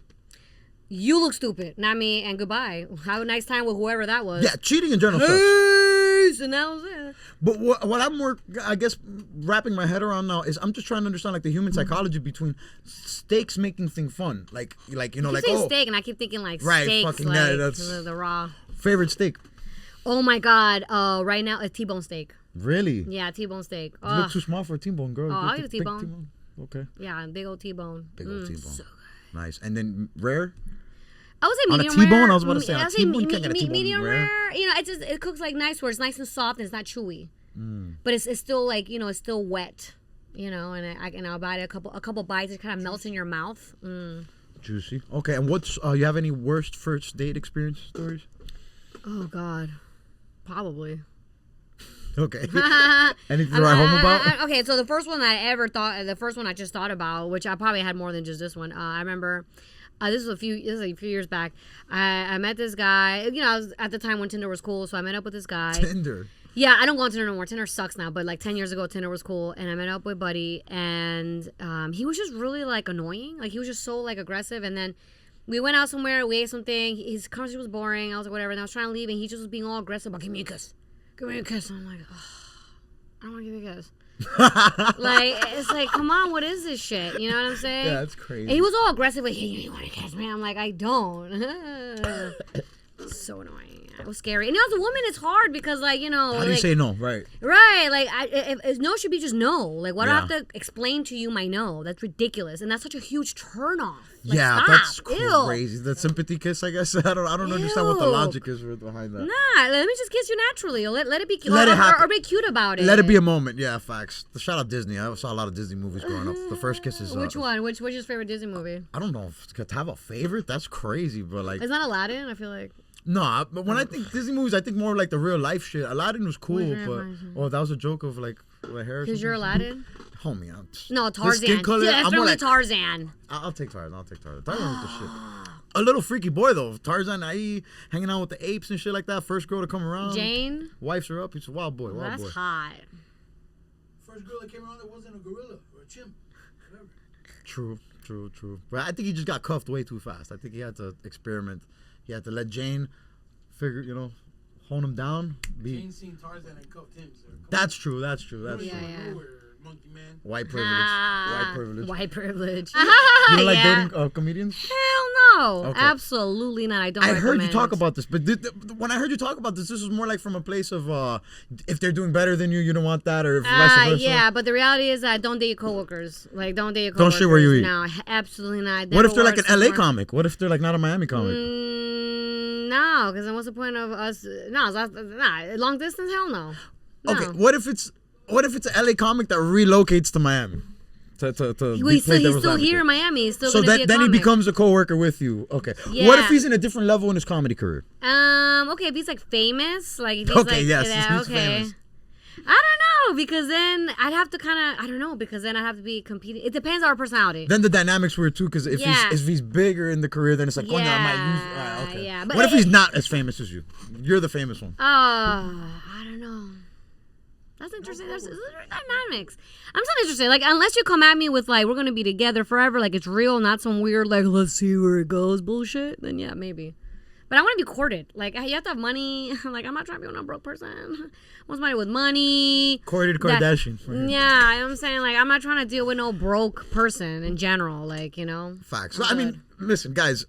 you look stupid, not me, and goodbye. Have a nice time with whoever that was. Yeah, cheating in general sucks. Peace, and that was it. But what I'm more, I guess, wrapping my head around now is I'm just trying to understand like the human psychology between stakes making things fun, like You say steak, and I keep thinking like steaks, fucking like yeah, that's the raw. Favorite steak. Oh my god! Right now, a T-bone steak. Really? Yeah, T-bone steak. You look too small for a T-bone, girl. Oh, I'll Get eat a the big T-bone. Okay. Yeah, big old T-bone. Big old T-bone. So nice. And then rare? I would say On a medium rare. T-bone? I was about to say, on a I would say T-bone, you can't get a T-bone medium rare. rare. It cooks like nice, where it's nice and soft and it's not chewy. But it's still like it's still wet. And I'll bite it a couple bites. It kind of melts in your mouth. Juicy. Okay. And what's you have any worst first date experience stories? Oh God, probably. Okay. Anything to write home about? Okay, so the first one I just thought about, which I probably had more than just this one. I remember, this is a few years back. I met this guy. I was at the time when Tinder was cool, so I met up with this guy. Tinder. Yeah, I don't go on Tinder no more. Tinder sucks now, but like 10 years ago, Tinder was cool, and I met up with Buddy, and he was just really like annoying. Like he was just so like aggressive, and then we went out somewhere, we ate something. His conversation was boring. I was like, whatever. And I was trying to leave, and he just was being all aggressive about, give me a kiss. Give me a kiss. And I'm like, oh, I don't want to give you a kiss. Like, it's like, come on, what is this shit? You know what I'm saying? Yeah, that's crazy. And he was all aggressive, like, hey, you want to kiss me? I'm like, I don't. So annoying. It was scary. And as a woman, it's hard because, like, How do you say no? Right. Right. Like, if no should be just no. Like, why do I have to explain to you my no? That's ridiculous. And that's such a huge turnoff. Like, yeah, stop. that's Ew. crazy. That sympathy kiss, I guess. I don't understand what the logic is behind that. Nah, let me just kiss you naturally. Let it be cute. Let it happen. Or be cute about it. Let it be a moment. Yeah, facts. Shout out Disney. I saw a lot of Disney movies growing up. The first kiss is... Which one? What's your favorite Disney movie? I don't know. To have a favorite? That's crazy, but like... It's not Aladdin, I feel like. No, but when I think Disney movies, I think more like the real life shit. Aladdin was cool, but that was a joke of like hair. Because you're Aladdin? Homie, no, Tarzan. Skin color, Yeah, I'm definitely more like, Tarzan. I'll take Tarzan. Tarzan was the shit. A little freaky boy though. Tarzan, hanging out with the apes and shit like that. First girl to come around. Jane. Wifes her up. He's a wild boy. Well, that's hot. First girl that came around that wasn't a gorilla or a chimp. Whatever. True. But I think he just got cuffed way too fast. I think he had to experiment. He had to let Jane figure, hone him down. Jane seen Tarzan and cuffed him, sir. That's true. That's true. Yeah. Monkey man. White privilege. White privilege. You don't like Yeah. dating comedians? Hell no. Okay. Absolutely not. I don't I heard you recommend talk it. about this, but when I heard you talk about this was more like from a place of if they're doing better than you, you don't want that, or if vice versa. Yeah, but the reality is that don't date your coworkers. Like, don't date your Don't coworkers. shit where you eat. No, absolutely not. What if they're like Never an LA works. comic? What if they're like not a Miami comic? No, because then what's the point of us? No, long distance, hell no. Okay, what if it's an LA comic that relocates to Miami? He's still here in Miami. He's still so gonna be a then he comic. becomes a coworker with you. Okay. Yeah. What if he's in a different level in his comedy career? Okay, if he's like famous, like if he's Okay, like, yes, yeah, he's okay. famous. I don't know, because then I'd have to I don't know, because then I'd have to be competing. It depends on our personality. Then the dynamics were too, because if Yeah. he's bigger in the career, then it's like, I might use. Okay. Yeah, but what if he's not as famous as you? You're the famous one. I don't know. That's interesting. There's dynamics. I'm so interested. Like, unless you come at me with like, we're gonna be together forever, like it's real, not some weird like, let's see where it goes bullshit. Then yeah, maybe. But I want to be courted. Like, you have to have money. Like, I'm not trying to be with a broke person. I want somebody with money. Courted Kardashian. Yeah, you know what I'm saying? Like, I'm not trying to deal with no broke person in general. Like, you know. Facts. So, I mean, listen, guys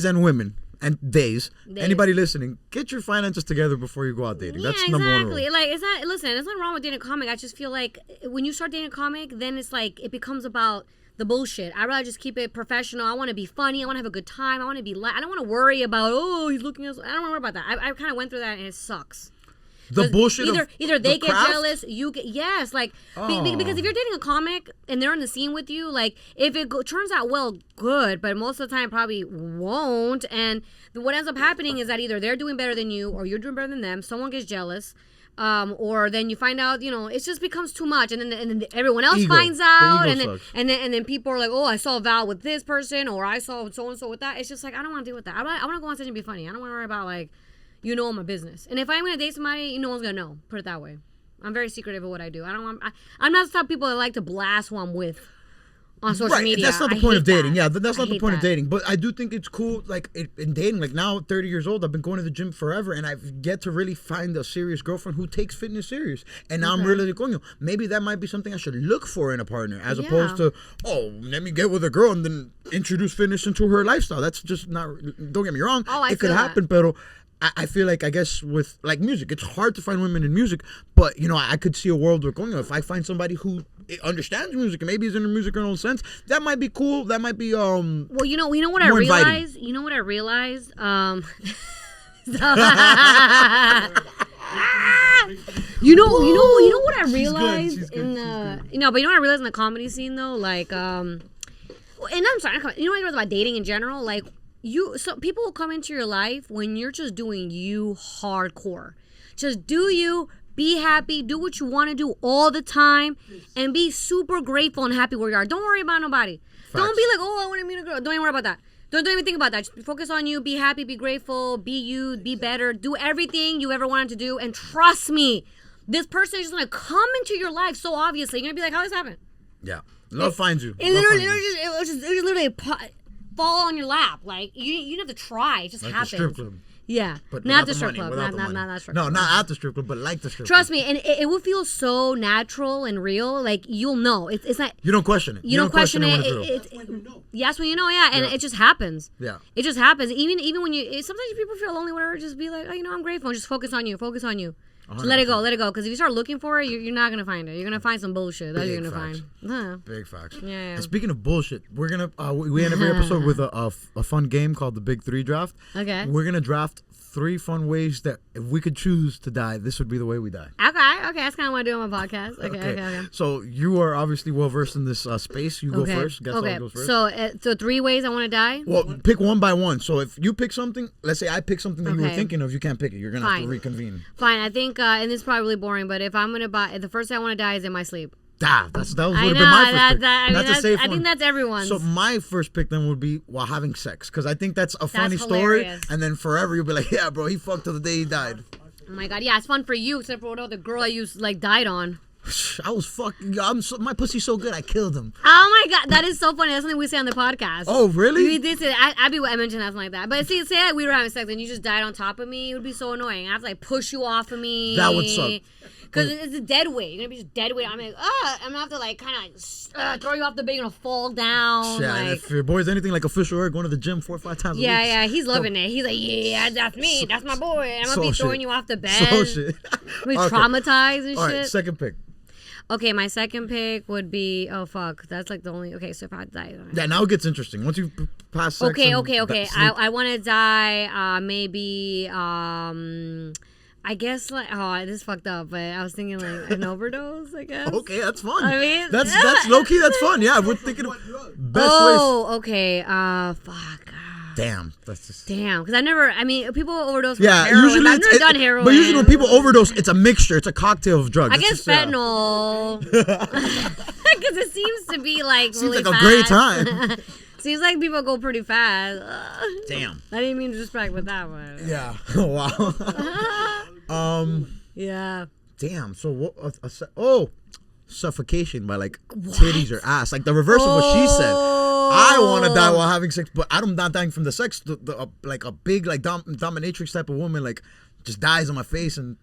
and women and days, anybody listening, get your finances together before you go out dating. That's number one rule. Like, it's not. Listen, there's nothing wrong with dating a comic. I just feel like when you start dating a comic, then it's like it becomes about the bullshit. I'd rather just keep it professional. I want to be funny. I want to have a good time. I want to be I don't want to worry about, he's looking at us. I don't want to worry about that. I kind of went through that and it sucks. The bullshit Either they the get craft? jealous, you get, yes, like, because if you're dating a comic and they're in the scene with you, like, if it turns out well, good, but most of the time probably won't, and what ends up happening is that either they're doing better than you or you're doing better than them, someone gets jealous, or then you find out, it just becomes too much, and then everyone else finds out, and then people are like, oh, I saw Val with this person, or I saw so and so with that. It's just like, I don't want to deal with that. I want to go on stage and be funny. I don't want to worry about like, my business. And if I'm gonna date somebody, no one's gonna know. Put it that way. I'm very secretive of what I do. I'm not the type of people that like to blast who I'm with on social media. That's not the point of dating. That. Yeah, that's not the point of dating. But I do think it's cool, like, in dating, like, now, 30 years old, I've been going to the gym forever, and I've yet to really find a serious girlfriend who takes fitness serious. And now I'm really going, maybe that might be something I should look for in a partner, as opposed to, let me get with a girl and then introduce fitness into her lifestyle. That's just not, don't get me wrong. It could happen, but I feel like, I guess, with, like, music, it's hard to find women in music, but, I could see a world where if I find somebody who understands music and maybe is in a musical sense, that might be cool. That might be, well, you know what I realized? You know what I realized? You know what I realized She's good. in the, but you know what I realized in the comedy scene though? Like, and I'm sorry, you know what I realized about dating in general? Like, so people will come into your life when you're just doing you hardcore. Just do you, be happy, do what you want to do all the time, and be super grateful and happy where you are. Don't worry about nobody. Facts. Don't be like, I want to meet a girl. Don't even worry about that. Don't even think about that. Just focus on you, be happy, be grateful, be you, be better, do everything you ever wanted to do, and trust me, this person is just going to come into your life so obviously. You're going to be like, how did this happen? Yeah. Love finds you. It just literally fall on your lap. Like, you don't have to try. It just Like happens. the strip club. Yeah, But not the the strip money, club. without the Not money. that strip No, club. not at the strip club, but like the strip Trust club. me, and it will feel so natural and real. Like, you'll know. It's not. You don't question it. You don't question it. when it's real. That's when you know. Yes, when you know, yeah, and Yeah. it just happens. Yeah. It just happens. Even when sometimes people feel lonely, whatever. Just be like, I'm grateful. And just focus on you. Focus on you. Just let it go. Let it go. Because if you start looking for it, you're not gonna find it. You're gonna find some bullshit. That's what you're gonna facts. find. Huh. Big facts. Yeah. And speaking of bullshit, we're gonna we end every episode with a fun game called the Big Three Draft. Okay. We're gonna draft 3 fun ways that if we could choose to die, this would be the way we die. Okay. That's kind of what I do on my podcast. Okay. So you are obviously well versed in this space. You go first. Guess okay. who goes first. So 3 ways I want to die. Well, pick one by one. So if you pick something, let's say I pick something that you were Okay. thinking of, you can't pick it. You're gonna have to Fine. reconvene. Fine. I think, and this is probably boring, but if I'm gonna buy, the first thing I want to die is in my sleep. That would have I been know my first pick. that's That's a safe I one. think that's everyone's. So my first pick then would be while having sex, because I think that's a funny story, hilarious. and then forever you'll be like, yeah, bro, he fucked till the day he died. Oh my god, yeah, it's fun for you, except for what the girl you like died on. I was fucking. My pussy's so good, I killed him. Oh my god, that is so funny. That's something we say on the podcast. Oh, really? We did say that. I mentioned something like that. But say that we were having sex and you just died on top of me, it would be so annoying. I have to like push you off of me. That would suck. Because it's a dead weight. You're gonna be just dead weight. I'm like, I'm gonna have to like kind of throw you off the bed. You're gonna fall down. Yeah, like, and if your boy's anything like official, or going to the gym 4 or 5 times a week. yeah, he's loving it. He's like, yeah, that's me. That's my boy. I'm gonna be throwing you off the bed. So shit. We traumatized and All shit. right, second pick. Okay, my second pick would be fuck. That's like the only. Okay, so if I die. Yeah, now it gets interesting. Once you pass sex. Okay. Sleep. I want to die. Maybe. I guess like this is fucked up, but I was thinking like an overdose. I guess. Okay, that's fun. I mean, that's low key. That's fun. Yeah, we're thinking of best ways. Okay. Fuck. Damn, that's just. Damn, because I never. I mean, people overdose. Yeah, heroin. usually I've never done heroin. But usually when people overdose, it's a mixture. It's a cocktail of drugs. I guess fentanyl. Because it seems to be like Seems really like fast. a great time. Seems like people go pretty fast. Damn. I didn't mean to disrespect with that one. Yeah. Wow. Yeah. Damn. So what? Suffocation by like titties or ass. Like the reverse of what she said. I want to die while having sex, but I'm not dying from the sex. Like a big like dominatrix type of woman like just dies on my face and.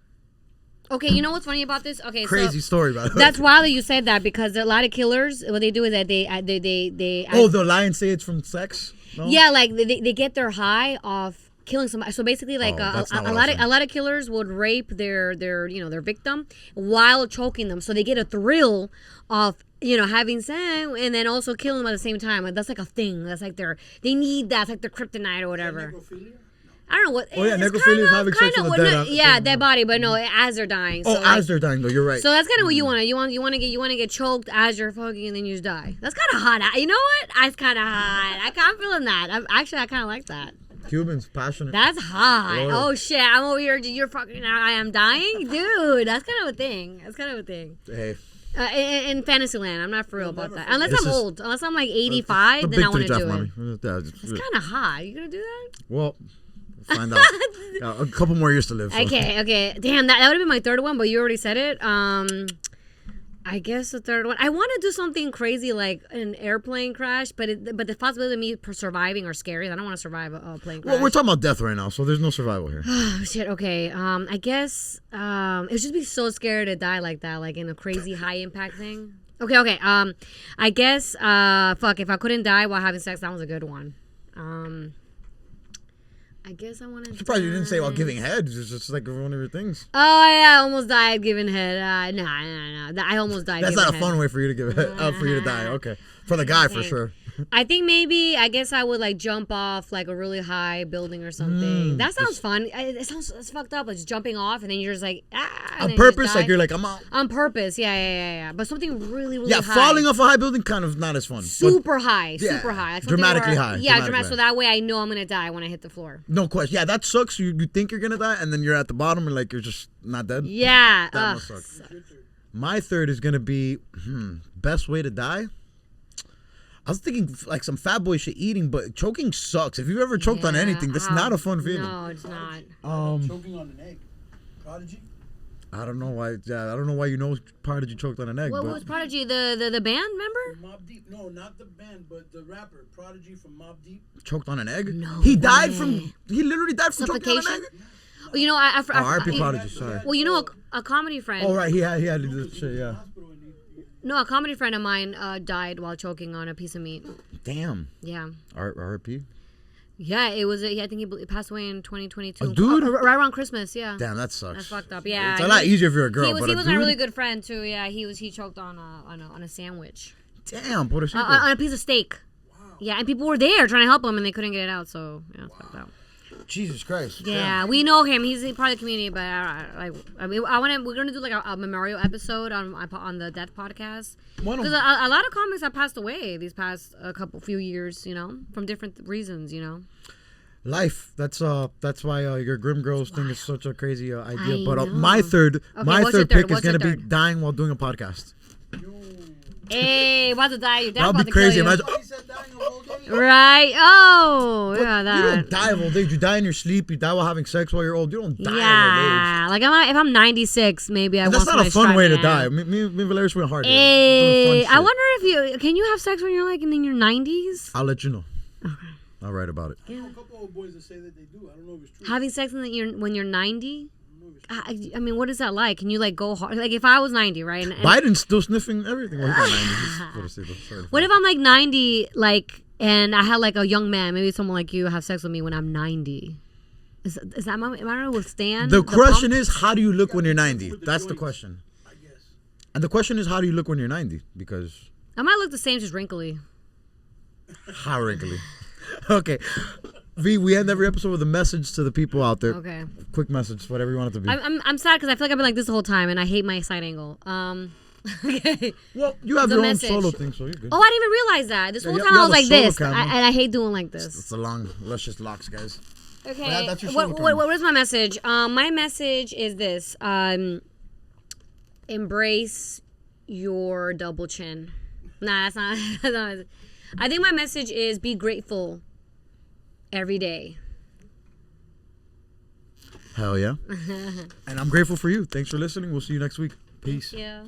Okay, you know what's funny about this? Okay, crazy story about it. That's wild that you said that because a lot of killers, what they do is that they they'll lie and say it's from sex. No? Yeah, like they get their high off killing somebody. So basically, like a lot of killers would rape their victim while choking them. So they get a thrill of having sex and then also killing them at the same time. Like, that's like a thing. That's like they need that. It's like their kryptonite or whatever. I don't know what. Oh yeah, necrophilia is having sex with a dead. Dead body, but no, as they're dying. So as they're dying, though, you're right. So that's kind of what you want. You want to get choked as you're fucking, and then you just die. That's kind of hot. You know what? That's kind of hot. I'm feeling that. I kind of like that. Cubans, passionate. That's hot. Lord. Oh shit! I'm over here. You're fucking. I am dying, dude. That's kind of a thing. Hey. In Fantasyland, I'm not for real about that. Unless I'm old. Unless I'm like 85, then I want to do it. It's kind of hot. You gonna do that? Well. Find out. A couple more years to live. So. Okay. Damn, that would have been my third one, but you already said it. I guess the third one. I want to do something crazy like an airplane crash, but the possibility of me surviving are scary. I don't want to survive a plane crash. Well, we're talking about death right now, so there's no survival here. Oh shit. Okay. I guess it would just be so scary to die like that, like in a crazy high impact thing. Okay. I guess fuck, if I couldn't die while having sex, that was a good one. I guess I want to. I'm surprised you didn't say while giving head. It's just like one of your things. Oh yeah, I almost died giving head. No. I almost died. That's not a fun way for you to give head. For you to die. Okay, for the guy for sure. I think maybe I guess I would like jump off like a really high building or something. That sounds fun. It's fucked up. Like just jumping off and then you're just like on purpose. Like you're like I'm out. On purpose. Yeah. But something really high. Yeah, falling off a high building kind of not as fun. Super high. Like dramatically high. Yeah, dramatic. So that way I know I'm gonna die when I hit the floor. No question. Yeah, that sucks. You think you're gonna die and then you're at the bottom and like you're just not dead. Yeah. That must suck. My third is gonna be best way to die. I was thinking like some fat boy shit eating, but choking sucks. If you've ever choked on anything, that's not a fun feeling. No, it's not. Choking on an egg. Prodigy? I don't know why. I don't know why you know Prodigy choked on an egg. What was Prodigy? The band member? Mobb Deep. No, not the band, but the rapper Prodigy from Mobb Deep. Choked on an egg? No. He died from. He literally died from choking on an egg. Well, you know, R.I.P. Prodigy. Sorry. Well, you know, a comedy friend. Oh right, he had to do this shit. Yeah. No, a comedy friend of mine died while choking on a piece of meat. Damn. Yeah. R.I.P. Yeah, it was. I think he passed away in 2022. A dude? Right around Christmas. Yeah. Damn, that sucks. That's fucked up. Yeah. It's a lot easier if you're a girl. He was a my really good friend too. Yeah, he choked on a sandwich. Damn, what a on a piece of steak. Wow. Yeah, and people were there trying to help him, and they couldn't get it out. So yeah, it's fucked up. Jesus Christ. Yeah, we know him. He's part of the community, but we're gonna do like a memorial episode on the Death podcast because a lot of comics have passed away these past few years, from different reasons, Life. That's why your Grim Girls thing is such a crazy idea. But my third pick is gonna be dying while doing a podcast. Hey, about to die? Your dad's That'd about be to crazy. kill you. Imagine. He said dying of old old age. Right? Oh, yeah, You that. don't die of old age. You die in your sleep. You die while having sex while you're old. You don't die of old age. Yeah, like if I'm 96, maybe I And want that's not a somebody fun way to striping die. out. Me and Valerious went hard. Hey, I wonder if can you have sex when you're like in your 90s? I'll let you know. Okay. I'll write about it. I know a couple old boys that say that they do. I don't know if it's true. Having sex when you're 90? I mean, what is that like? Can you like go hard? Like if I was 90, right? And Biden's still sniffing everything. Well, he's not 90. what if I'm like 90, like, and I had like a young man, maybe someone like you, have sex with me when I'm 90? Is that am I gonna withstand? The question pump? is, how do you look when you're 90? That's the question. I guess. And the question is, how do you look when you're 90? Because I might look the same, just wrinkly. how wrinkly. Okay. V, we end every episode with a message to the people out there. Okay. Quick message, whatever you want it to be. I'm sad because I feel like I've been like this the whole time, and I hate my side angle. Okay. Well, you have The your message. own solo thing, so you're good. Oh, I didn't even realize that. This Yeah, whole you time I have was a like solo this, camera. and I hate doing like this. It's a long, luscious locks, guys. Okay. Yeah, that's your solo camera. What is my message? My message is this: embrace your double chin. Nah, that's not. That's not I think my message is be grateful every day. Hell yeah. And I'm grateful for you. Thanks for listening. We'll see you next week. Peace. Yeah.